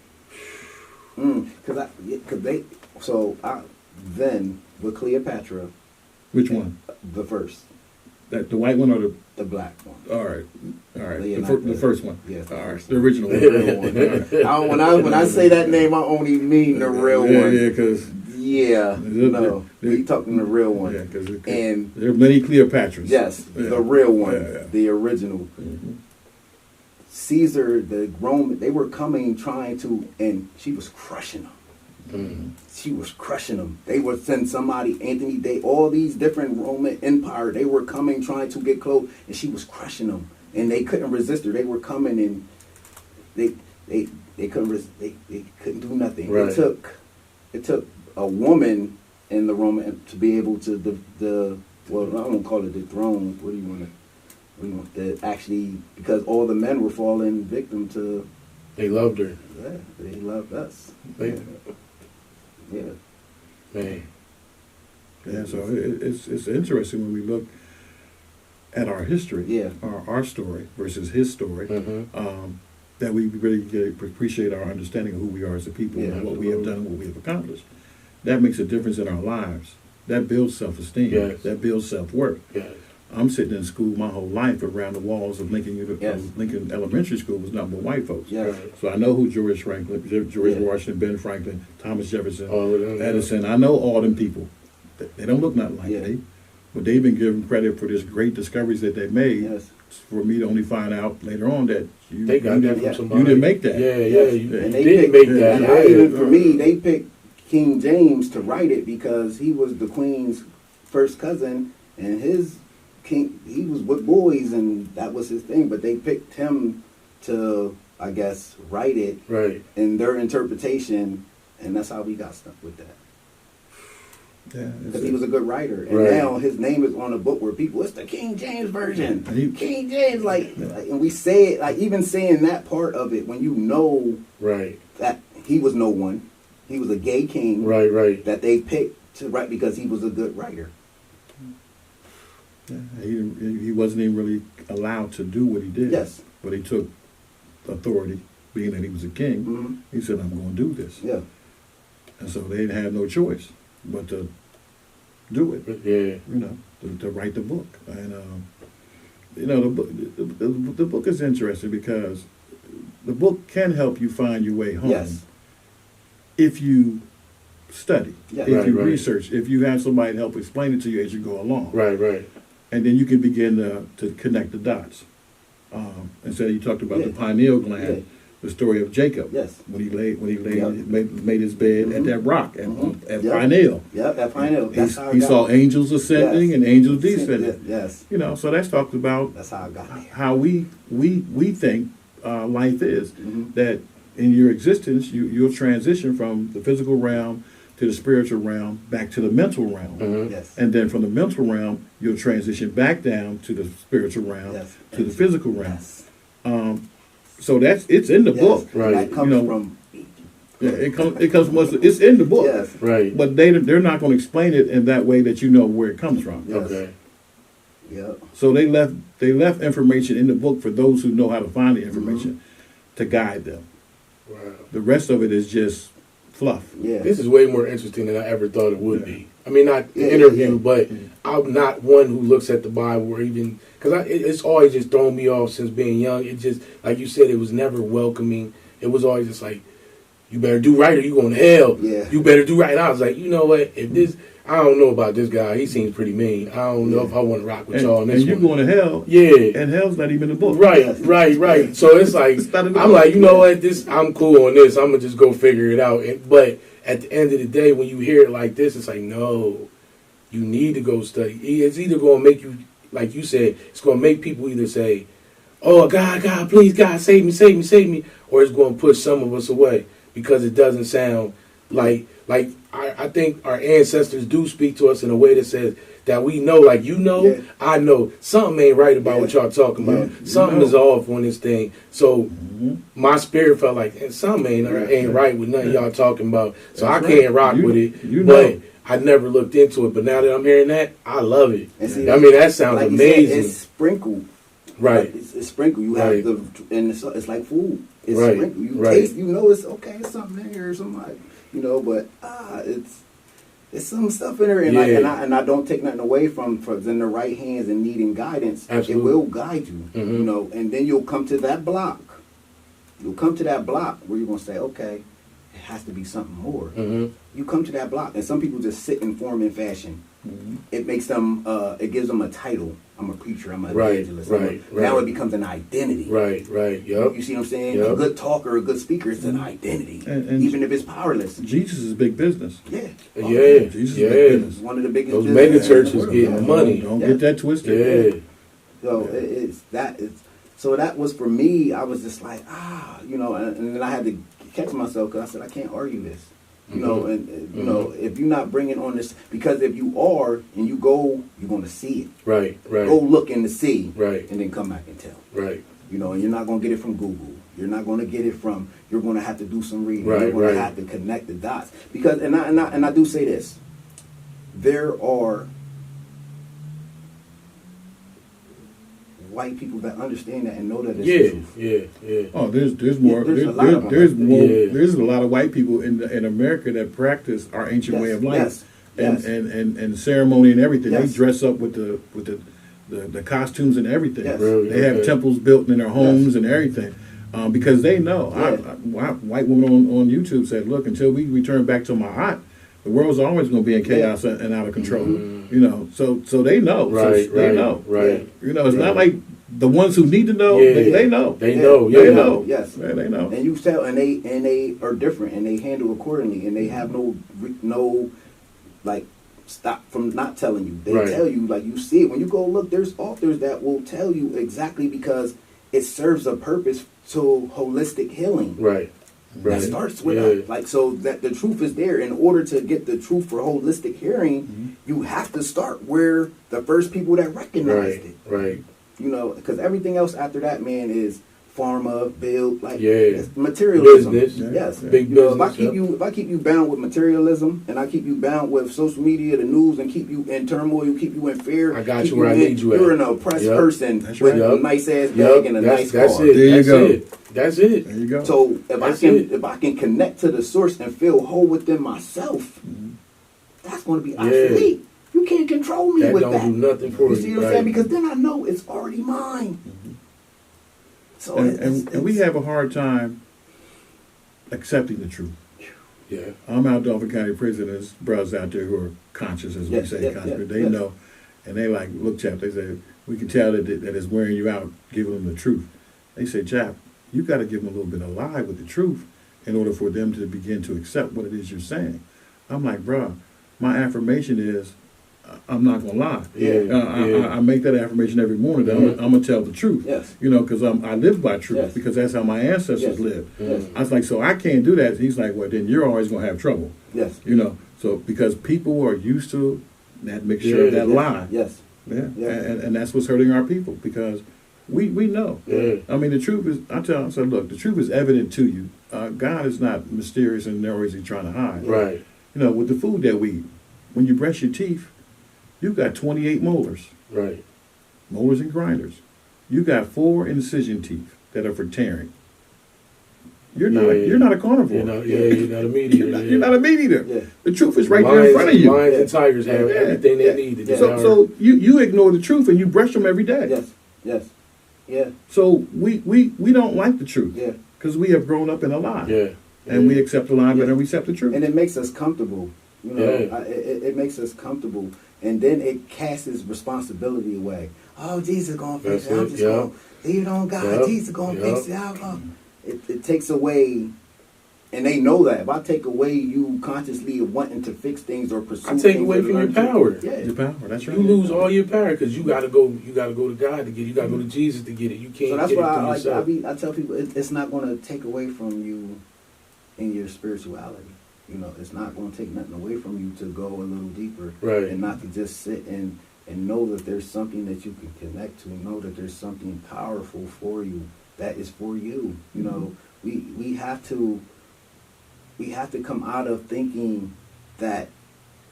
[SPEAKER 2] Then with Cleopatra,
[SPEAKER 3] Which one?
[SPEAKER 2] the first,
[SPEAKER 3] The white one or the...
[SPEAKER 2] the black one.
[SPEAKER 3] All right.
[SPEAKER 2] Leonardo.
[SPEAKER 3] The first one.
[SPEAKER 2] Yes.
[SPEAKER 3] All right. The original one.
[SPEAKER 2] The real one. When I say that name, I only mean the real one.
[SPEAKER 3] Yeah, because...
[SPEAKER 2] Yeah. No, we talking the real one.
[SPEAKER 3] Yeah, because
[SPEAKER 2] And
[SPEAKER 3] there are many Cleopatras.
[SPEAKER 2] yes,
[SPEAKER 3] Yeah.
[SPEAKER 2] the real one,
[SPEAKER 3] Yeah.
[SPEAKER 2] the original. Caesar, the Roman, they were coming trying to, and she was crushing them. She was crushing them. They would send somebody, Anthony Day, all these different Roman Empire. They were coming trying to get close, and she was crushing them. And they couldn't resist her. They were coming, and they couldn't they couldn't do nothing.
[SPEAKER 1] Right.
[SPEAKER 2] It took a woman in the Roman to be able to well, I won't call it the throne. What do you want to? That actually, because all the men were falling victim to.
[SPEAKER 1] They loved her.
[SPEAKER 2] Yeah, they loved us.
[SPEAKER 1] They-
[SPEAKER 2] Yeah.
[SPEAKER 1] Man.
[SPEAKER 3] Yeah, so it's interesting when we look at our history,
[SPEAKER 2] Yeah.
[SPEAKER 3] our story versus his story,
[SPEAKER 1] Mm-hmm.
[SPEAKER 3] that we really appreciate our understanding of who we are as a people
[SPEAKER 2] Yeah,
[SPEAKER 3] and what we have done and what we have accomplished. That makes a difference in our lives. That builds self-esteem.
[SPEAKER 1] Yes.
[SPEAKER 3] That builds self-worth.
[SPEAKER 1] Yeah.
[SPEAKER 3] I'm sitting in school my whole life around the walls of Lincoln
[SPEAKER 2] Yes.
[SPEAKER 3] Lincoln Elementary School was nothing but white folks.
[SPEAKER 2] Yes.
[SPEAKER 1] Right.
[SPEAKER 3] So I know who George Franklin, George
[SPEAKER 2] Yeah.
[SPEAKER 3] Washington, Ben Franklin, Thomas Jefferson,
[SPEAKER 1] All of them, yeah.
[SPEAKER 3] Edison. I know all them people. They don't look nothing like
[SPEAKER 2] Yeah.
[SPEAKER 3] me, but they've been given credit for this great discoveries that they made.
[SPEAKER 2] Yes.
[SPEAKER 3] For me to only find out later on that you
[SPEAKER 1] They got that from
[SPEAKER 2] Yeah.
[SPEAKER 1] somebody.
[SPEAKER 3] You didn't make that.
[SPEAKER 1] Yeah,
[SPEAKER 2] Yes.
[SPEAKER 1] you
[SPEAKER 2] And they
[SPEAKER 1] didn't
[SPEAKER 2] picked-
[SPEAKER 1] make
[SPEAKER 3] yeah,
[SPEAKER 1] that.
[SPEAKER 2] And
[SPEAKER 1] Yeah.
[SPEAKER 2] I, even for me, they picked King James to write it because he was the Queen's first cousin, and his king, he was with boys, and that was his thing. But they picked him to, I guess, write it
[SPEAKER 1] Right.
[SPEAKER 2] in their interpretation, and that's how we got stuck with that.
[SPEAKER 3] Yeah,
[SPEAKER 2] Because he was a good writer, and
[SPEAKER 1] Right.
[SPEAKER 2] now his name is on a book where people, it's the King James version.
[SPEAKER 3] And he-
[SPEAKER 2] King James, and we say it, like even saying that part of it, when you know
[SPEAKER 1] Right.
[SPEAKER 2] that he was no one, he was a gay king,
[SPEAKER 1] Right. Right.
[SPEAKER 2] that they picked to write because he was a good writer.
[SPEAKER 3] Yeah, he wasn't even really allowed to do what he did.
[SPEAKER 2] Yes.
[SPEAKER 3] But he took authority, being that he was a king.
[SPEAKER 2] Hmm.
[SPEAKER 3] He said, I'm going to do this.
[SPEAKER 2] Yeah.
[SPEAKER 3] And so they didn't have no choice but to do it,
[SPEAKER 1] Yeah.
[SPEAKER 3] you know, to write the book. And, you know, the book is interesting because the book can help you find your way home
[SPEAKER 2] Yes.
[SPEAKER 3] if you study,
[SPEAKER 2] Yeah.
[SPEAKER 3] if
[SPEAKER 1] Right,
[SPEAKER 3] you
[SPEAKER 1] right.
[SPEAKER 3] research, if you have somebody to help explain it to you as you go along.
[SPEAKER 1] Right. Right.
[SPEAKER 3] And then you can begin to connect the dots. And so you talked about the
[SPEAKER 2] Yeah.
[SPEAKER 3] pineal gland,
[SPEAKER 2] Yeah.
[SPEAKER 3] the story of Jacob.
[SPEAKER 2] Yes.
[SPEAKER 3] When he laid
[SPEAKER 2] Yeah.
[SPEAKER 3] made his bed at
[SPEAKER 2] Mhm.
[SPEAKER 3] that rock
[SPEAKER 2] Mhm.
[SPEAKER 3] at
[SPEAKER 2] Yeah.
[SPEAKER 3] Pineal.
[SPEAKER 2] Yeah, that final. That's how I
[SPEAKER 3] He
[SPEAKER 2] got
[SPEAKER 3] saw
[SPEAKER 2] it.
[SPEAKER 3] angels ascending
[SPEAKER 2] Yes.
[SPEAKER 3] and angels descending.
[SPEAKER 2] Yes.
[SPEAKER 3] You know, so that's talked about
[SPEAKER 2] That's how I got there.
[SPEAKER 3] how we think life is.
[SPEAKER 2] Mhm.
[SPEAKER 3] That in your existence, you'll transition from the physical realm to the spiritual realm, back to the mental realm.
[SPEAKER 1] Mhm.
[SPEAKER 2] Yes.
[SPEAKER 3] And then from the mental realm, you'll transition back down to the spiritual realm,
[SPEAKER 2] Yes.
[SPEAKER 3] to the physical realm.
[SPEAKER 2] Yes.
[SPEAKER 3] So it's in the
[SPEAKER 2] Yes.
[SPEAKER 3] book.
[SPEAKER 1] Right.
[SPEAKER 2] That comes
[SPEAKER 3] You know,
[SPEAKER 2] from.
[SPEAKER 3] Yeah, it comes from it's in the book.
[SPEAKER 2] Yes.
[SPEAKER 1] Right.
[SPEAKER 3] But they're not going to explain it in that way that you know where it comes from.
[SPEAKER 2] Yes.
[SPEAKER 1] Okay.
[SPEAKER 2] Yeah.
[SPEAKER 3] So they left information in the book for those who know how to find the information
[SPEAKER 2] Mm-hmm.
[SPEAKER 3] to guide them.
[SPEAKER 1] Wow.
[SPEAKER 3] The rest of it is just fluff.
[SPEAKER 2] Yeah.
[SPEAKER 1] This is way more interesting than I ever thought it would
[SPEAKER 3] Yeah.
[SPEAKER 1] be. I mean, not the
[SPEAKER 2] Yeah,
[SPEAKER 1] interview,
[SPEAKER 2] yeah.
[SPEAKER 1] but I'm not one who looks at the Bible or even because it's always just thrown me off since being young. It just, like you said, it was never welcoming. It was always just like, you better do right or you going to hell.
[SPEAKER 2] Yeah.
[SPEAKER 1] You better do right. And I was like, you know what? If this, I don't know about this guy. He seems pretty mean. I don't know if I want to rock with y'all on
[SPEAKER 3] And
[SPEAKER 1] this
[SPEAKER 3] you're
[SPEAKER 1] one.
[SPEAKER 3] going to hell,
[SPEAKER 1] Yeah.
[SPEAKER 3] and hell's not even in the book.
[SPEAKER 1] Right, right. So it's like
[SPEAKER 3] It's not in the
[SPEAKER 1] I'm
[SPEAKER 3] book.
[SPEAKER 1] like, you know what? This I'm cool on this. I'm gonna just go figure it out. But at the end of the day, when you hear it like this, it's like, no, you need to go study. It's either gonna make you, like you said, it's gonna make people either say, "Oh God, please, God, save me, save me, save me," or it's gonna push some of us away because it doesn't sound like I think our ancestors do speak to us in a way that says that we know, like you know,
[SPEAKER 2] Yeah.
[SPEAKER 1] I know something ain't right about what y'all talking about.
[SPEAKER 2] Yeah, you
[SPEAKER 1] Something
[SPEAKER 3] know.
[SPEAKER 1] is off on this thing. So
[SPEAKER 3] Mhm.
[SPEAKER 1] my spirit felt like something ain't right with nothing y'all talking about. So
[SPEAKER 3] That's
[SPEAKER 1] I can't
[SPEAKER 3] right.
[SPEAKER 1] rock
[SPEAKER 3] You-
[SPEAKER 1] with it.
[SPEAKER 3] you
[SPEAKER 1] but
[SPEAKER 3] know.
[SPEAKER 1] I never looked into it. But now that I'm hearing that, I love it.
[SPEAKER 2] And see,
[SPEAKER 1] I mean, that sounds
[SPEAKER 2] like you said,
[SPEAKER 1] amazing.
[SPEAKER 2] it's sprinkled.
[SPEAKER 1] Right.
[SPEAKER 2] Like, it's sprinkled. You have
[SPEAKER 1] Right.
[SPEAKER 2] and it's like food. It's
[SPEAKER 1] Right.
[SPEAKER 2] sprinkled. You
[SPEAKER 1] Right.
[SPEAKER 2] taste. You know, it's okay. It's something in here. Something like, you know, but it's some stuff in there, and,
[SPEAKER 1] Yeah.
[SPEAKER 2] I don't take nothing away from in the right hands and needing guidance.
[SPEAKER 1] Absolutely.
[SPEAKER 2] It will guide you.
[SPEAKER 1] Mhm.
[SPEAKER 2] You know, and then you'll come to that block. You'll come to that block where you're gonna say, okay, it has to be something more.
[SPEAKER 1] Mm-hmm.
[SPEAKER 2] You come to that block, and some people just sit in form and fashion.
[SPEAKER 3] Mhm.
[SPEAKER 2] It makes them, it gives them a title. I'm a preacher, I'm an
[SPEAKER 1] Right,
[SPEAKER 2] evangelist.
[SPEAKER 1] right.
[SPEAKER 2] Now it becomes an identity.
[SPEAKER 1] Right. Yup.
[SPEAKER 2] You see what I'm saying?
[SPEAKER 1] Yep.
[SPEAKER 2] A good talker, a good speaker, it's an identity.
[SPEAKER 3] And
[SPEAKER 2] even if it's powerless.
[SPEAKER 3] Jesus is big business.
[SPEAKER 2] Yeah.
[SPEAKER 1] Yeah.
[SPEAKER 3] Jesus is
[SPEAKER 1] Yeah.
[SPEAKER 3] big business.
[SPEAKER 2] One of the biggest
[SPEAKER 1] Those
[SPEAKER 2] businesses
[SPEAKER 1] mega
[SPEAKER 2] in
[SPEAKER 1] churches
[SPEAKER 2] the world.
[SPEAKER 1] getting
[SPEAKER 2] Yeah.
[SPEAKER 1] money.
[SPEAKER 3] Don't
[SPEAKER 2] Yeah.
[SPEAKER 3] get that twisted.
[SPEAKER 1] Yeah.
[SPEAKER 2] So so that was for me. I was just like, you know, and then I had to catch myself because I said I can't argue this. You know,
[SPEAKER 1] Mhm.
[SPEAKER 2] and you know, if you're not bringing on this, because if you are and you go, you're going to see it.
[SPEAKER 1] Right.
[SPEAKER 2] Go look in the sea,
[SPEAKER 1] Right.
[SPEAKER 2] and then come back and tell.
[SPEAKER 1] Right.
[SPEAKER 2] You know, and you're not going to get it from Google. You're not going to get it from. You're going to have to do some reading.
[SPEAKER 1] Right,
[SPEAKER 2] You're going
[SPEAKER 1] right.
[SPEAKER 2] to have to connect the dots because, and I do say this. There are white people that understand that and know that it's the truth.
[SPEAKER 1] Yeah.
[SPEAKER 3] Oh, there's more.
[SPEAKER 2] there's a
[SPEAKER 3] There's,
[SPEAKER 2] lot of them.
[SPEAKER 3] there's more.
[SPEAKER 1] Yeah.
[SPEAKER 3] There's a lot of white people in America that practice our ancient
[SPEAKER 2] Yes,
[SPEAKER 3] way of life
[SPEAKER 2] yes,
[SPEAKER 3] and,
[SPEAKER 2] yes.
[SPEAKER 3] and ceremony and everything.
[SPEAKER 2] Yes.
[SPEAKER 3] They dress up with the the costumes and everything.
[SPEAKER 2] Yes.
[SPEAKER 1] Really?
[SPEAKER 3] They have
[SPEAKER 1] Okay.
[SPEAKER 3] temples built in their homes and everything. Because they know.
[SPEAKER 2] Yeah.
[SPEAKER 3] White woman on YouTube said, look, until we return back to my aunt, the world's always going to be in chaos and out of control. You know, so they know.
[SPEAKER 1] Right,
[SPEAKER 3] So they
[SPEAKER 1] right,
[SPEAKER 3] know.
[SPEAKER 1] right.
[SPEAKER 3] You know, it's
[SPEAKER 1] Right.
[SPEAKER 3] not like the ones who need to know,
[SPEAKER 1] Yeah.
[SPEAKER 3] they know.
[SPEAKER 1] They know,
[SPEAKER 3] They
[SPEAKER 1] yeah.
[SPEAKER 3] know.
[SPEAKER 2] Yes.
[SPEAKER 3] Yeah, they know.
[SPEAKER 2] And you tell, and they are different, and they handle accordingly, and they have no like stop from not telling you. They
[SPEAKER 1] Right.
[SPEAKER 2] tell you, like, you see it when you go look. There's authors that will tell you exactly because it serves a purpose to holistic healing.
[SPEAKER 1] Right. Right.
[SPEAKER 2] That starts with
[SPEAKER 1] Yeah.
[SPEAKER 2] like, so that the truth is there. In order to get the truth for holistic hearing, you have to start where the first people that recognized
[SPEAKER 1] Right.
[SPEAKER 2] it.
[SPEAKER 1] Right.
[SPEAKER 2] You know, because everything else after that, man, is pharma, build, like,
[SPEAKER 1] Yeah.
[SPEAKER 2] it's materialism.
[SPEAKER 1] Business.
[SPEAKER 2] Yes,
[SPEAKER 1] Big
[SPEAKER 2] you know, if I
[SPEAKER 1] business,
[SPEAKER 2] keep
[SPEAKER 1] yep.
[SPEAKER 2] you bound with materialism, and I keep you bound with social media, the news, and keep you in turmoil, keep you in fear.
[SPEAKER 1] I got
[SPEAKER 2] keep
[SPEAKER 1] you where I need you at.
[SPEAKER 2] You're an oppressed
[SPEAKER 1] Yep.
[SPEAKER 2] person
[SPEAKER 3] That's
[SPEAKER 2] with
[SPEAKER 3] right.
[SPEAKER 2] a
[SPEAKER 1] Yep.
[SPEAKER 2] nice ass bag
[SPEAKER 1] Yep.
[SPEAKER 2] and a
[SPEAKER 1] That's
[SPEAKER 2] nice
[SPEAKER 1] that's
[SPEAKER 2] car.
[SPEAKER 1] it.
[SPEAKER 3] There you
[SPEAKER 1] That's
[SPEAKER 3] go.
[SPEAKER 1] it. That's it.
[SPEAKER 3] There you go.
[SPEAKER 2] So
[SPEAKER 1] That's it.
[SPEAKER 2] if I can connect to the source and feel whole within myself, that's going to be
[SPEAKER 1] Yeah.
[SPEAKER 2] obsolete. You can't control me
[SPEAKER 1] That
[SPEAKER 2] with
[SPEAKER 1] don't
[SPEAKER 2] that.
[SPEAKER 1] do nothing for
[SPEAKER 2] You
[SPEAKER 1] you.
[SPEAKER 2] see what I'm
[SPEAKER 1] right.
[SPEAKER 2] saying? Because then I know it's already mine. So
[SPEAKER 3] And we have a hard time accepting the truth.
[SPEAKER 1] Yeah.
[SPEAKER 3] I'm out Dauphin County Prison. There's brothers out there who are conscious, as
[SPEAKER 2] Yes,
[SPEAKER 3] we say,
[SPEAKER 2] yes,
[SPEAKER 3] conscious.
[SPEAKER 2] yes,
[SPEAKER 3] They
[SPEAKER 2] yes.
[SPEAKER 3] know. And they like, look, chap, they say, we can tell that it's wearing you out, giving them the truth. They say, chap, you got to give them a little bit of lie with the truth in order for them to begin to accept what it is you're saying. I'm like, bruh, my affirmation is, I'm not going to lie.
[SPEAKER 1] Yeah.
[SPEAKER 3] I make that affirmation every morning. That I'm going to tell the truth.
[SPEAKER 2] Yes.
[SPEAKER 3] You know, because I live by truth,
[SPEAKER 2] Yes.
[SPEAKER 3] because that's how my ancestors
[SPEAKER 2] Yes.
[SPEAKER 3] lived.
[SPEAKER 2] Yes.
[SPEAKER 3] I was like, so I can't do that. He's like, well, then you're always going to have trouble.
[SPEAKER 2] Yes.
[SPEAKER 3] You know, so because people are used to that mixture of
[SPEAKER 1] Yeah,
[SPEAKER 3] that
[SPEAKER 1] yeah.
[SPEAKER 3] lie.
[SPEAKER 2] Yes.
[SPEAKER 3] Yeah.
[SPEAKER 2] Yeah.
[SPEAKER 3] And that's what's hurting our people, because we know.
[SPEAKER 1] Yeah.
[SPEAKER 3] I mean, the truth is, I said, look, the truth is evident to you. God is not mysterious and nor is he trying to hide.
[SPEAKER 1] Right.
[SPEAKER 3] You know, with the food that we eat, when you brush your teeth, you got 28 molars.
[SPEAKER 1] Right.
[SPEAKER 3] Molars and grinders. You got 4 incision teeth that are for tearing. You're not.
[SPEAKER 1] Yeah.
[SPEAKER 3] You're not a carnivore.
[SPEAKER 1] You're not a meat eater.
[SPEAKER 3] You're not a meat eater.
[SPEAKER 2] Yeah.
[SPEAKER 3] The truth is right there in front of you.
[SPEAKER 1] Lions and tigers have
[SPEAKER 3] Yeah.
[SPEAKER 1] everything they
[SPEAKER 3] Yeah.
[SPEAKER 1] need to
[SPEAKER 2] Yeah.
[SPEAKER 1] devour.
[SPEAKER 3] So you ignore the truth and you brush them every day.
[SPEAKER 2] Yes. Yes. Yeah.
[SPEAKER 3] So we don't like the truth
[SPEAKER 2] Yeah.
[SPEAKER 3] because we have grown up in a lie.
[SPEAKER 1] Yeah.
[SPEAKER 3] And we accept the lie better
[SPEAKER 2] Yeah.
[SPEAKER 3] than we accept the truth.
[SPEAKER 2] And it makes us comfortable. You know,
[SPEAKER 1] Yeah.
[SPEAKER 2] it makes us comfortable, and then it casts responsibility away. Oh, Jesus gonna fix
[SPEAKER 1] That's
[SPEAKER 2] it. I'm
[SPEAKER 1] it,
[SPEAKER 2] just
[SPEAKER 1] yeah.
[SPEAKER 2] gonna leave it on God.
[SPEAKER 1] Yep,
[SPEAKER 2] Jesus gonna
[SPEAKER 1] yep.
[SPEAKER 2] fix it. It takes away, and they know that if I take away you consciously wanting to fix things or pursue,
[SPEAKER 1] I take
[SPEAKER 2] things
[SPEAKER 1] away
[SPEAKER 2] or
[SPEAKER 1] from your
[SPEAKER 2] learn to-
[SPEAKER 1] power.
[SPEAKER 2] Yeah.
[SPEAKER 3] Your power. That's right.
[SPEAKER 1] You lose all your power because you gotta go to God to get it. You gotta go to Jesus to get it. You can't
[SPEAKER 2] So that's
[SPEAKER 1] get it
[SPEAKER 2] why
[SPEAKER 1] through yourself.
[SPEAKER 2] I tell people it's not going to take away from you in your spirituality. You know, it's not going to take nothing away from you to go a little deeper,
[SPEAKER 1] Right.
[SPEAKER 2] and not to just sit and know that there's something that you can connect to. Know that there's something powerful for you that is for you. You know, we have to come out of thinking that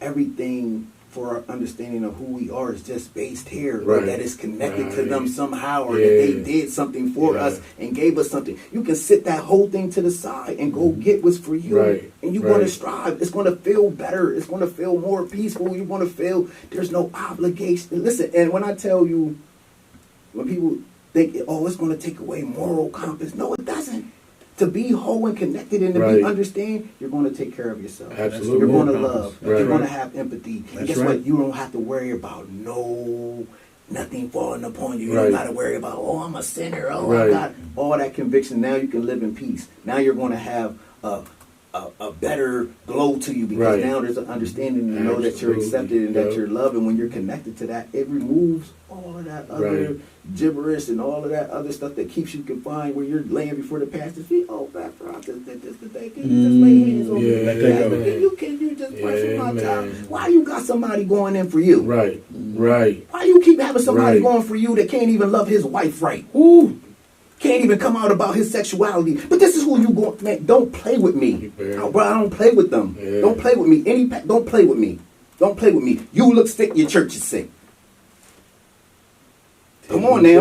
[SPEAKER 2] everything for our understanding of who we are is just based here, or
[SPEAKER 1] Right.
[SPEAKER 2] that it's connected to
[SPEAKER 1] Right.
[SPEAKER 2] them somehow, or
[SPEAKER 1] Yeah.
[SPEAKER 2] that they did something for
[SPEAKER 1] Yeah.
[SPEAKER 2] us and gave us something. You can sit that whole thing to the side and go get what's for you,
[SPEAKER 1] Right.
[SPEAKER 2] and you're going to
[SPEAKER 1] Right.
[SPEAKER 2] strive. It's going to feel better. It's going to feel more peaceful. You're going to feel there's no obligation. Listen, and when I tell you, when people think, oh, it's going to take away moral compass, no, it doesn't. To be whole and connected and to
[SPEAKER 1] Right.
[SPEAKER 2] be understand, you're going to take care of yourself.
[SPEAKER 1] Absolutely.
[SPEAKER 2] You're going to
[SPEAKER 3] Moral
[SPEAKER 2] love.
[SPEAKER 3] compass.
[SPEAKER 1] Right.
[SPEAKER 2] You're going to have empathy. And
[SPEAKER 3] That's
[SPEAKER 2] guess
[SPEAKER 3] right.
[SPEAKER 2] what? You don't have to worry about nothing falling upon you. You
[SPEAKER 1] Right.
[SPEAKER 2] don't got to worry about, oh, I'm a sinner. Oh, I
[SPEAKER 1] Right.
[SPEAKER 2] got all that conviction. Now you can live in peace. Now you're going to have a better glow to you because
[SPEAKER 1] Right.
[SPEAKER 2] now there's an understanding to know that you're
[SPEAKER 1] Absolutely.
[SPEAKER 2] accepted and that
[SPEAKER 1] Yep.
[SPEAKER 2] you're loved. And when you're connected to that, it removes all of that other
[SPEAKER 1] Right.
[SPEAKER 2] gibberish and all of that other stuff that keeps you confined where you're laying before the pastor's feet. Oh, Pastor, I just did this today. Can you just lay hands on me?
[SPEAKER 1] Yeah,
[SPEAKER 3] Let that go.
[SPEAKER 2] Can you just pray for
[SPEAKER 1] Yeah,
[SPEAKER 2] my
[SPEAKER 1] man.
[SPEAKER 2] child? Why you got somebody going in for you?
[SPEAKER 1] Right. Right.
[SPEAKER 2] Why you keep having somebody
[SPEAKER 1] Right.
[SPEAKER 2] going for you that can't even love his wife right?
[SPEAKER 1] Woo.
[SPEAKER 2] Can't even come out about his sexuality. But this is who you going. Man, don't play with me.
[SPEAKER 1] Yeah.
[SPEAKER 2] Bro, I don't play with them.
[SPEAKER 1] Yeah.
[SPEAKER 2] Don't play with me. Don't play with me. Don't play with me. You look sick. Your church is sick. Come on now.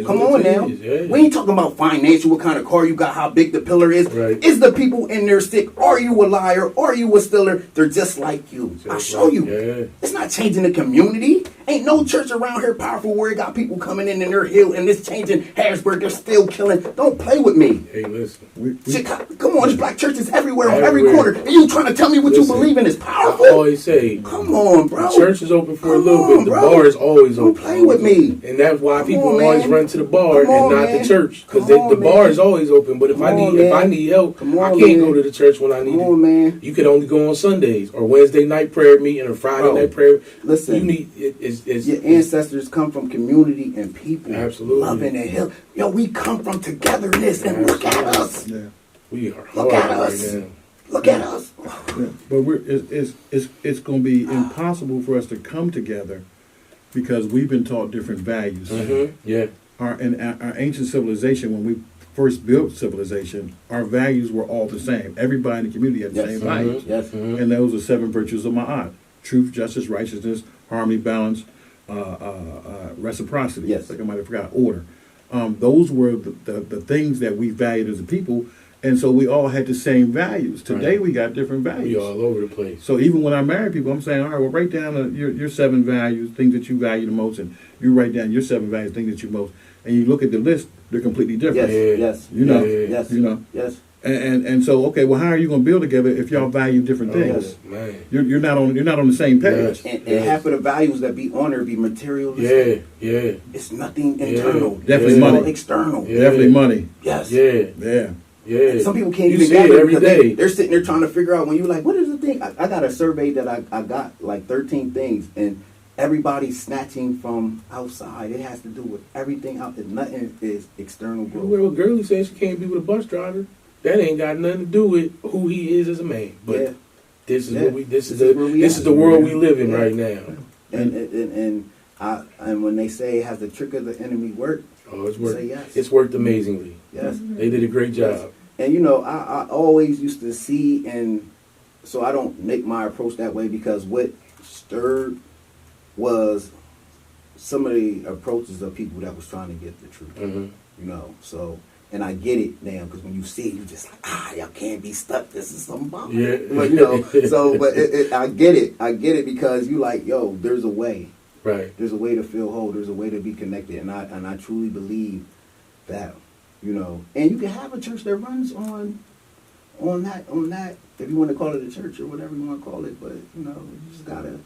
[SPEAKER 2] Come on now.
[SPEAKER 1] Yeah.
[SPEAKER 2] We ain't talking about financial, what kind of car you got, how big the pillar is.
[SPEAKER 1] Right.
[SPEAKER 2] Is the people in there sick? Are you a liar? Are you a stealer? They're just like you. I'll show you.
[SPEAKER 1] Yeah.
[SPEAKER 2] It's not changing the community. Ain't no church around here powerful where it got people coming in and they're healed and it's changing Harrisburg. They're still killing. Don't play with me.
[SPEAKER 1] Hey, listen.
[SPEAKER 2] Chicago, come on, there's black churches everywhere on every corner. And you trying to tell me what
[SPEAKER 1] Listen,
[SPEAKER 2] you believe in is
[SPEAKER 1] I
[SPEAKER 2] powerful?
[SPEAKER 1] always say,
[SPEAKER 2] Come on, bro.
[SPEAKER 1] the church is open for a
[SPEAKER 2] Come
[SPEAKER 1] little
[SPEAKER 2] on,
[SPEAKER 1] bit. The
[SPEAKER 2] bro.
[SPEAKER 1] bar is always
[SPEAKER 2] Don't
[SPEAKER 1] open.
[SPEAKER 2] play with me.
[SPEAKER 1] And that's why
[SPEAKER 2] Come
[SPEAKER 1] people
[SPEAKER 2] on,
[SPEAKER 1] always
[SPEAKER 2] man.
[SPEAKER 1] run to the bar
[SPEAKER 2] Come on,
[SPEAKER 1] and not
[SPEAKER 2] man.
[SPEAKER 1] the church. Because
[SPEAKER 2] Come on,
[SPEAKER 1] the bar
[SPEAKER 2] man.
[SPEAKER 1] is always open. But if
[SPEAKER 2] Come
[SPEAKER 1] I
[SPEAKER 2] on,
[SPEAKER 1] need if I
[SPEAKER 2] man.
[SPEAKER 1] need help,
[SPEAKER 2] Come
[SPEAKER 1] I
[SPEAKER 2] on,
[SPEAKER 1] can't
[SPEAKER 2] man.
[SPEAKER 1] go to the church when I need
[SPEAKER 2] Come
[SPEAKER 1] it.
[SPEAKER 2] on, man.
[SPEAKER 1] You could only go on Sundays or Wednesday night prayer meeting or Friday
[SPEAKER 2] Bro,
[SPEAKER 1] night prayer.
[SPEAKER 2] listen.
[SPEAKER 1] You need it's
[SPEAKER 2] Your ancestors come from community and people.
[SPEAKER 1] Absolutely.
[SPEAKER 2] Loving and healing. Yo, we come from togetherness and look at us.
[SPEAKER 3] Yeah.
[SPEAKER 1] we are
[SPEAKER 2] Look
[SPEAKER 1] hard
[SPEAKER 2] at us.
[SPEAKER 1] right now.
[SPEAKER 2] Look at us.
[SPEAKER 3] Yeah, but it's going to be impossible for us to come together because we've been taught different values.
[SPEAKER 1] Yeah.
[SPEAKER 3] Our ancient civilization, when we first built civilization, our values were all the same. Everybody in the community had the
[SPEAKER 2] Yes.
[SPEAKER 3] same values,
[SPEAKER 2] Yes.
[SPEAKER 3] and those are 7 virtues of Ma'at: truth, justice, righteousness, harmony, balance, reciprocity.
[SPEAKER 2] Yes.
[SPEAKER 3] Like I might have forgot order. Those were the things that we valued as a people. And so we all had the same values. Today
[SPEAKER 1] Right.
[SPEAKER 3] we got different values.
[SPEAKER 1] We all over the place.
[SPEAKER 3] So even when I marry people, I'm saying, all right, well, write down your 7 values, things that you value the most, and you write down your 7 values, things that you most, and you look at the list, they're completely different.
[SPEAKER 2] Yes. Yes.
[SPEAKER 3] You know,
[SPEAKER 2] Yes.
[SPEAKER 3] you know,
[SPEAKER 2] Yes.
[SPEAKER 3] and so okay, well, how are you going to build together if y'all value different things?
[SPEAKER 1] Oh, man.
[SPEAKER 3] You're not on the same page.
[SPEAKER 1] Yes.
[SPEAKER 2] And half of the values that be on there be materialistic.
[SPEAKER 1] Yeah.
[SPEAKER 2] It's nothing internal.
[SPEAKER 3] Definitely
[SPEAKER 2] It's all
[SPEAKER 3] money.
[SPEAKER 2] external.
[SPEAKER 1] Yeah.
[SPEAKER 3] Definitely money.
[SPEAKER 2] Yes.
[SPEAKER 1] Yeah.
[SPEAKER 3] Yeah.
[SPEAKER 1] Yeah.
[SPEAKER 2] Some people can't
[SPEAKER 1] You
[SPEAKER 2] even
[SPEAKER 1] see it
[SPEAKER 2] gather
[SPEAKER 1] every
[SPEAKER 2] because
[SPEAKER 1] day.
[SPEAKER 2] they're sitting there trying to figure out when you're like, what is the thing? I got a survey that I got like 13 things and everybody's snatching from outside. It has to do with everything out there. Nothing is external growth.
[SPEAKER 1] Well, Girlie says she can't be with a bus driver. That ain't got nothing to do with who he is as a man. But
[SPEAKER 2] Yeah.
[SPEAKER 1] this is
[SPEAKER 2] Yeah.
[SPEAKER 1] what we this is
[SPEAKER 2] This is where we
[SPEAKER 1] this
[SPEAKER 2] at.
[SPEAKER 1] is the world we live in
[SPEAKER 2] Yeah.
[SPEAKER 1] right now.
[SPEAKER 2] And when they say has the trick of the enemy worked,
[SPEAKER 1] Oh, it's
[SPEAKER 2] say
[SPEAKER 1] worked.
[SPEAKER 2] yes.
[SPEAKER 1] It's worked amazingly.
[SPEAKER 2] Yes.
[SPEAKER 1] They did a great
[SPEAKER 2] Yes.
[SPEAKER 1] job.
[SPEAKER 2] And you know, I always used to see, and so I don't make my approach that way because what stirred was some of the approaches of people that was trying to get the truth.
[SPEAKER 1] Mm-hmm.
[SPEAKER 2] You know, so and I get it now because when you see it, you just like y'all can't be stuck. This is some bomb.
[SPEAKER 1] Yeah.
[SPEAKER 2] But you know, so but I get it because you like there's a way.
[SPEAKER 1] Right.
[SPEAKER 2] There's a way to feel whole. There's a way to be connected, and I truly believe that, you know, and you can have a church that runs on that. If you want to call it a church or whatever you want to call it, but you know, you just gotta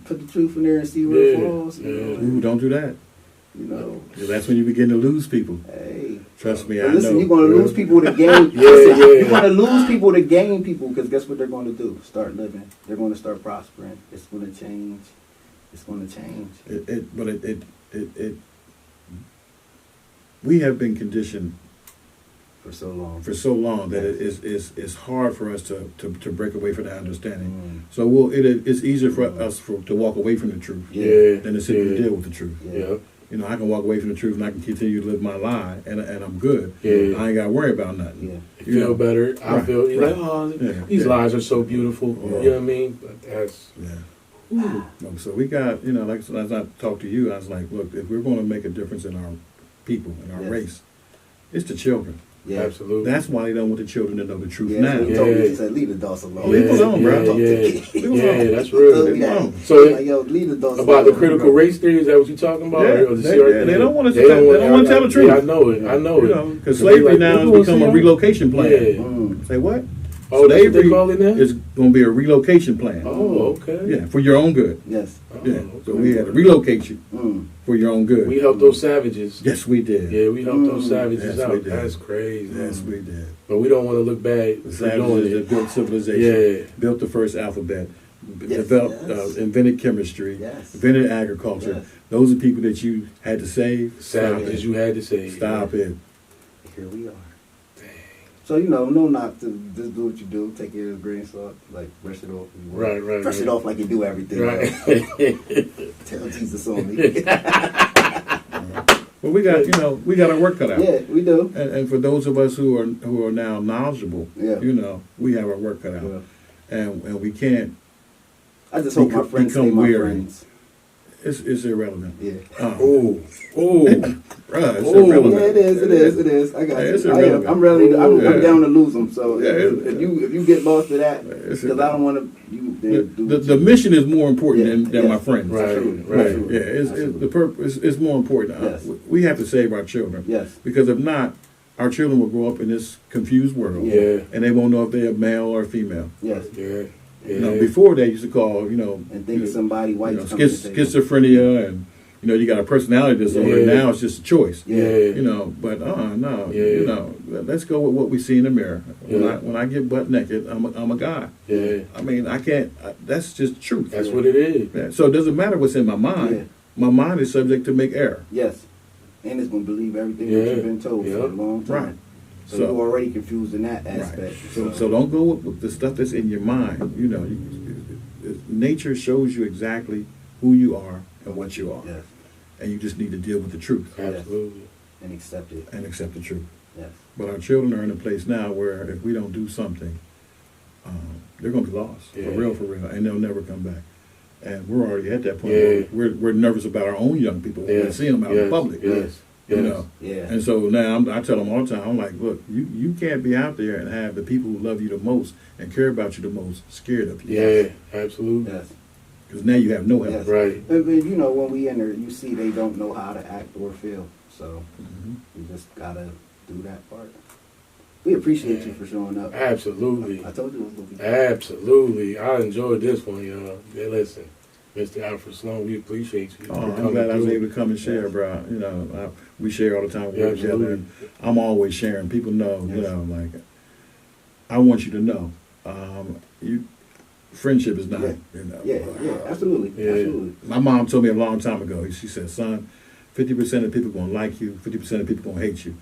[SPEAKER 2] put the truth in there and see where it falls. You know,
[SPEAKER 3] Ooh, don't do that.
[SPEAKER 2] you know.
[SPEAKER 3] That's when you begin to lose people.
[SPEAKER 2] Hey,
[SPEAKER 3] Trust me,
[SPEAKER 2] but
[SPEAKER 3] I
[SPEAKER 2] listen,
[SPEAKER 3] know.
[SPEAKER 2] you're gonna lose people to gain.
[SPEAKER 1] Yeah,
[SPEAKER 2] listen,
[SPEAKER 1] yeah.
[SPEAKER 2] You're gonna lose people to gain people because guess what they're going to do? Start living. They're going to start prospering. It's going to change. It's going to change.
[SPEAKER 3] We have been conditioned
[SPEAKER 2] For so long.
[SPEAKER 3] for so long that it's hard for us to break away from that understanding.
[SPEAKER 2] Mm.
[SPEAKER 3] So it's easier for us to walk away from the truth
[SPEAKER 1] Yeah.
[SPEAKER 3] than to sit and deal with the truth.
[SPEAKER 1] Yeah.
[SPEAKER 3] You know, I can walk away from the truth and I can continue to live my lie and I'm good.
[SPEAKER 1] Yeah.
[SPEAKER 3] I ain't got to worry about nothing.
[SPEAKER 2] Yeah.
[SPEAKER 1] You feel better. I
[SPEAKER 3] Right,
[SPEAKER 1] feel you're
[SPEAKER 3] right.
[SPEAKER 1] like, oh,
[SPEAKER 3] Yeah,
[SPEAKER 1] these
[SPEAKER 3] yeah.
[SPEAKER 1] lies are so beautiful.
[SPEAKER 3] Yeah.
[SPEAKER 1] You know what I mean? But that's
[SPEAKER 3] Yeah. So we got, you know, like as I talked to you, I was like, look, if we're going to make a difference in our people, in our
[SPEAKER 2] Yes.
[SPEAKER 3] race, it's the children.
[SPEAKER 2] Yeah.
[SPEAKER 1] absolutely.
[SPEAKER 3] That's why they don't want the children to know the truth
[SPEAKER 2] Yeah,
[SPEAKER 3] now.
[SPEAKER 2] so he told me, he said, leave the adults alone.
[SPEAKER 3] Oh, leave them alone, bro.
[SPEAKER 2] Talk to
[SPEAKER 1] Yeah,
[SPEAKER 2] the kids.
[SPEAKER 1] yeah, that's
[SPEAKER 2] He told me
[SPEAKER 1] real.
[SPEAKER 2] that.
[SPEAKER 3] Wow.
[SPEAKER 1] So
[SPEAKER 2] Like, yo, leave the adults
[SPEAKER 1] about the
[SPEAKER 2] alone.
[SPEAKER 1] critical race theory, is that what you're talking about?
[SPEAKER 3] Yeah,
[SPEAKER 1] Or the
[SPEAKER 3] they-
[SPEAKER 1] CRT?
[SPEAKER 3] yeah, they don't want us to
[SPEAKER 1] They
[SPEAKER 3] tell- they don't wanna tell the truth.
[SPEAKER 1] Yeah, I know it. I know
[SPEAKER 3] You
[SPEAKER 1] it.
[SPEAKER 3] know, because
[SPEAKER 1] They
[SPEAKER 3] slavery
[SPEAKER 1] like,
[SPEAKER 3] now
[SPEAKER 1] you
[SPEAKER 3] has
[SPEAKER 1] wanna
[SPEAKER 3] become
[SPEAKER 1] see
[SPEAKER 3] a
[SPEAKER 1] them?
[SPEAKER 3] relocation plan.
[SPEAKER 1] Yeah.
[SPEAKER 2] Mm.
[SPEAKER 3] Say what?
[SPEAKER 1] Oh, that's what they
[SPEAKER 3] Slavery
[SPEAKER 1] call it now?
[SPEAKER 3] is going to be a relocation plan.
[SPEAKER 1] Oh, okay.
[SPEAKER 3] Yeah, for your own good.
[SPEAKER 2] Yes.
[SPEAKER 1] Oh,
[SPEAKER 3] Yeah,
[SPEAKER 1] okay.
[SPEAKER 3] so we had to relocate you
[SPEAKER 2] Mm.
[SPEAKER 3] for your own good.
[SPEAKER 1] We helped those savages.
[SPEAKER 3] Yes, we did.
[SPEAKER 1] Yeah, we helped those
[SPEAKER 2] Mm.
[SPEAKER 1] savages
[SPEAKER 3] Yes, we
[SPEAKER 1] out.
[SPEAKER 3] did.
[SPEAKER 1] That's crazy.
[SPEAKER 3] Yes, we did.
[SPEAKER 1] But we don't want to look bad
[SPEAKER 3] The
[SPEAKER 1] for doing
[SPEAKER 3] savages
[SPEAKER 1] it.
[SPEAKER 3] that built civilization,
[SPEAKER 1] Yeah.
[SPEAKER 3] built the first alphabet,
[SPEAKER 2] Yes,
[SPEAKER 3] developed,
[SPEAKER 2] yes.
[SPEAKER 3] invented chemistry,
[SPEAKER 2] Yes.
[SPEAKER 3] invented agriculture.
[SPEAKER 2] Yes.
[SPEAKER 3] Those are people that you had to save.
[SPEAKER 1] Savages, you had to say.
[SPEAKER 3] Stop it.
[SPEAKER 2] Here we are. So, you know, no not to just do what you do. Take it with a grain of salt. Like, brush it off. If you want.
[SPEAKER 1] Right.
[SPEAKER 2] Brush it off like you do everything.
[SPEAKER 1] Right.
[SPEAKER 2] Tell Jesus on me.
[SPEAKER 3] Well, we got our work cut out.
[SPEAKER 2] Yeah, we do.
[SPEAKER 3] And for those of us who are now knowledgeable,
[SPEAKER 2] Yeah.
[SPEAKER 3] you know, we have our work cut out,
[SPEAKER 2] Yeah.
[SPEAKER 3] and we can't.
[SPEAKER 2] I just hope my friends stay my
[SPEAKER 3] weary.
[SPEAKER 2] friends.
[SPEAKER 3] It's irrelevant.
[SPEAKER 2] Yeah.
[SPEAKER 1] Oh,
[SPEAKER 3] Bruh, it's
[SPEAKER 1] Oh,
[SPEAKER 3] irrelevant.
[SPEAKER 2] Yeah, it is. I got
[SPEAKER 3] Yeah, it's
[SPEAKER 2] you.
[SPEAKER 3] irrelevant.
[SPEAKER 2] I'm ready. I'm
[SPEAKER 3] Yeah.
[SPEAKER 2] down to lose them. So
[SPEAKER 3] Yeah,
[SPEAKER 2] if you get lost to that,
[SPEAKER 3] It's
[SPEAKER 2] because I don't want to.
[SPEAKER 3] The mission is more important
[SPEAKER 2] Yeah,
[SPEAKER 3] than
[SPEAKER 2] yes.
[SPEAKER 3] my friends.
[SPEAKER 1] Right,
[SPEAKER 2] Absolutely.
[SPEAKER 1] right.
[SPEAKER 2] Absolutely.
[SPEAKER 3] Yeah, it's the purpose is more important.
[SPEAKER 2] Yes.
[SPEAKER 3] We have to save our children.
[SPEAKER 2] Yes.
[SPEAKER 3] Because if not, our children will grow up in this confused world.
[SPEAKER 1] Yeah.
[SPEAKER 3] And they won't know if they're male or female.
[SPEAKER 2] Yes.
[SPEAKER 1] yeah, yeah.
[SPEAKER 3] You know, before they used to call,
[SPEAKER 2] And think somebody white.
[SPEAKER 3] schizophrenia and you got a personality disorder.
[SPEAKER 1] Yeah.
[SPEAKER 3] Now it's just a choice.
[SPEAKER 1] Yeah.
[SPEAKER 3] But no.
[SPEAKER 1] Yeah.
[SPEAKER 3] Let's go with what we see in the mirror.
[SPEAKER 1] Yeah.
[SPEAKER 3] When I get butt naked, I'm a guy.
[SPEAKER 1] Yeah.
[SPEAKER 3] I mean, I can't. That's just truth.
[SPEAKER 1] That's what it is.
[SPEAKER 3] Yeah. So it doesn't matter what's in my mind.
[SPEAKER 2] Yeah.
[SPEAKER 3] My mind is subject to make error.
[SPEAKER 2] Yes. And it's going to believe everything
[SPEAKER 1] Yeah.
[SPEAKER 2] that you've been told for a long time.
[SPEAKER 3] Right.
[SPEAKER 2] So you're already confused in that aspect.
[SPEAKER 3] Right. So don't go with the stuff that's in your mind. Nature shows you exactly who you are and what you are.
[SPEAKER 2] Yes.
[SPEAKER 3] And you just need to deal with the truth
[SPEAKER 1] Absolutely.
[SPEAKER 2] And accept it.
[SPEAKER 3] and accept the truth.
[SPEAKER 2] Yes.
[SPEAKER 3] But our children are in a place now where if we don't do something, they're going to be lost.
[SPEAKER 1] Yeah.
[SPEAKER 3] For real. And they'll never come back. And we're already at that point
[SPEAKER 1] Yeah.
[SPEAKER 3] where we're nervous about our own young people when we see them out in public.
[SPEAKER 1] Yes.
[SPEAKER 2] Yeah.
[SPEAKER 3] And so now I tell them all the time, I'm like, look, you can't be out there and have the people who love you the most and care about you the most scared of you.
[SPEAKER 1] Yeah. Absolutely.
[SPEAKER 2] Yes.
[SPEAKER 3] Because now you have no help.
[SPEAKER 2] Yes.
[SPEAKER 1] Right.
[SPEAKER 2] And when we enter, you see they don't know how to act or feel. So you just got to do that part. We appreciate you for showing up.
[SPEAKER 1] Absolutely.
[SPEAKER 2] I told you it was going to be.
[SPEAKER 1] Absolutely. I enjoyed this one, y'all. Yeah, listen, Mr. Alfred Sloan, we appreciate you.
[SPEAKER 3] Oh, I'm glad I was able to come and share, bro. We share all the time. We work together.
[SPEAKER 1] absolutely.
[SPEAKER 3] And I'm always sharing. People know,
[SPEAKER 2] Yes.
[SPEAKER 3] I want you to know, friendship is not,
[SPEAKER 2] Yeah, absolutely.
[SPEAKER 1] Yeah.
[SPEAKER 2] Absolutely.
[SPEAKER 3] My mom told me a long time ago, she said, son, 50% of people going to like you, 50% of people going to hate you.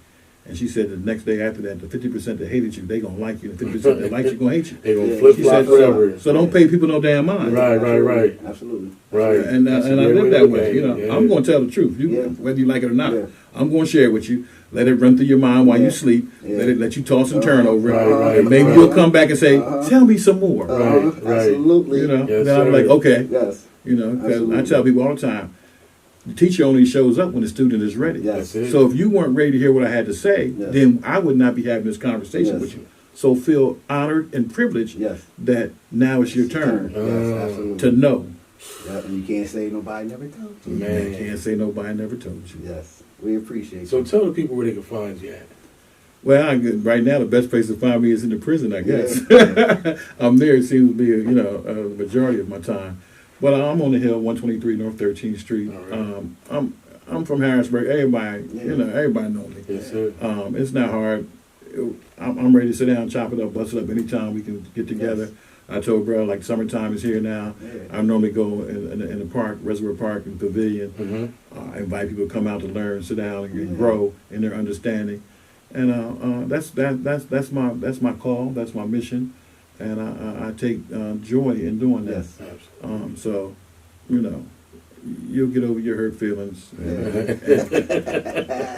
[SPEAKER 3] And she said the next day after that, the 50% that hated you, they going to like you, and 50% that like you going to hate you.
[SPEAKER 1] They gonna
[SPEAKER 2] Yeah.
[SPEAKER 1] flip
[SPEAKER 3] She
[SPEAKER 1] flop
[SPEAKER 3] said,
[SPEAKER 1] forever.
[SPEAKER 3] so don't pay people no damn mind.
[SPEAKER 1] Right.
[SPEAKER 2] Absolutely.
[SPEAKER 1] Right.
[SPEAKER 3] And
[SPEAKER 1] That's a
[SPEAKER 3] I
[SPEAKER 1] great
[SPEAKER 3] live
[SPEAKER 1] way
[SPEAKER 3] that
[SPEAKER 1] to look
[SPEAKER 3] way.
[SPEAKER 1] at it. Yeah.
[SPEAKER 3] I'm going to tell the truth,
[SPEAKER 2] Yeah.
[SPEAKER 3] whether you like it or not.
[SPEAKER 2] Yeah.
[SPEAKER 3] I'm going to share it with you. Let it run through your mind while
[SPEAKER 2] Yeah.
[SPEAKER 3] you sleep.
[SPEAKER 2] Yeah.
[SPEAKER 3] Let you toss and turn over it.
[SPEAKER 1] Right.
[SPEAKER 3] And maybe you'll come back and say, tell me some more.
[SPEAKER 1] Right.
[SPEAKER 2] Absolutely.
[SPEAKER 1] Yes,
[SPEAKER 3] then I'm
[SPEAKER 1] sir.
[SPEAKER 3] like, okay.
[SPEAKER 2] Yes.
[SPEAKER 3] Because I
[SPEAKER 2] Absolutely.
[SPEAKER 3] tell people all the time, the teacher only shows up when the student is ready.
[SPEAKER 2] Yes.
[SPEAKER 1] That's it.
[SPEAKER 3] So if you weren't ready to hear what I had to say,
[SPEAKER 2] Yes.
[SPEAKER 3] then I would not be having this conversation
[SPEAKER 2] Yes.
[SPEAKER 3] with you. So feel honored and privileged
[SPEAKER 2] Yes.
[SPEAKER 3] that now it's your turn
[SPEAKER 2] Yes, absolutely.
[SPEAKER 3] to know.
[SPEAKER 2] Yep, and you can't say nobody never told you.
[SPEAKER 1] Man.
[SPEAKER 3] You can't say nobody never told you.
[SPEAKER 2] Yes. We appreciate
[SPEAKER 1] So
[SPEAKER 2] you.
[SPEAKER 1] tell the people where they can find you at.
[SPEAKER 3] Well, right now the best place to find me is in the prison, I guess. I'm there. It seems to be, a majority of my time. But I'm on the hill, 123 North 13th Street.
[SPEAKER 1] All right.
[SPEAKER 3] I'm from Harrisburg. Everybody,
[SPEAKER 2] Yeah.
[SPEAKER 3] everybody knows me.
[SPEAKER 1] Yes, sir.
[SPEAKER 3] It's not hard. I'm ready to sit down, chop it up, bust it up anytime we can get together.
[SPEAKER 2] Yes.
[SPEAKER 3] I told bro, like summertime is here now.
[SPEAKER 2] Yeah.
[SPEAKER 3] I normally go in the park, Reservoir Park and Pavilion.
[SPEAKER 1] Mm-hmm.
[SPEAKER 3] I invite people to come out to learn, sit down, and grow in their understanding. And that's my call. That's my mission, and I take joy in doing that.
[SPEAKER 2] Yes.
[SPEAKER 1] Absolutely.
[SPEAKER 3] So, you'll get over your hurt feelings,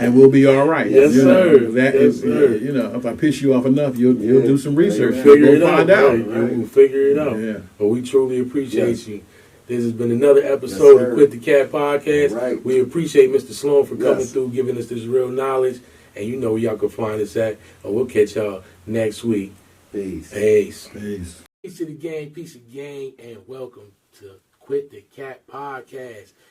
[SPEAKER 3] and we'll be all right.
[SPEAKER 1] Yes, sir.
[SPEAKER 3] Yes, sir. If I piss you off enough, you'll do some research.
[SPEAKER 2] Yeah.
[SPEAKER 1] Figure
[SPEAKER 3] Go
[SPEAKER 1] it out.
[SPEAKER 3] find out.
[SPEAKER 1] Right. You will figure it out.
[SPEAKER 3] Yeah.
[SPEAKER 1] But we truly appreciate
[SPEAKER 2] Yes.
[SPEAKER 1] you. This has been another episode
[SPEAKER 2] Yes, sir.
[SPEAKER 1] of Quit the Cat Podcast.
[SPEAKER 2] Right.
[SPEAKER 1] We appreciate Mr. Sloan for coming
[SPEAKER 2] Yes.
[SPEAKER 1] through, giving us this real knowledge. And you know where y'all can find us at. And we'll catch y'all next week.
[SPEAKER 2] Peace.
[SPEAKER 1] Peace.
[SPEAKER 3] Peace.
[SPEAKER 1] Peace to the gang, and welcome to Quit the Cat Podcast.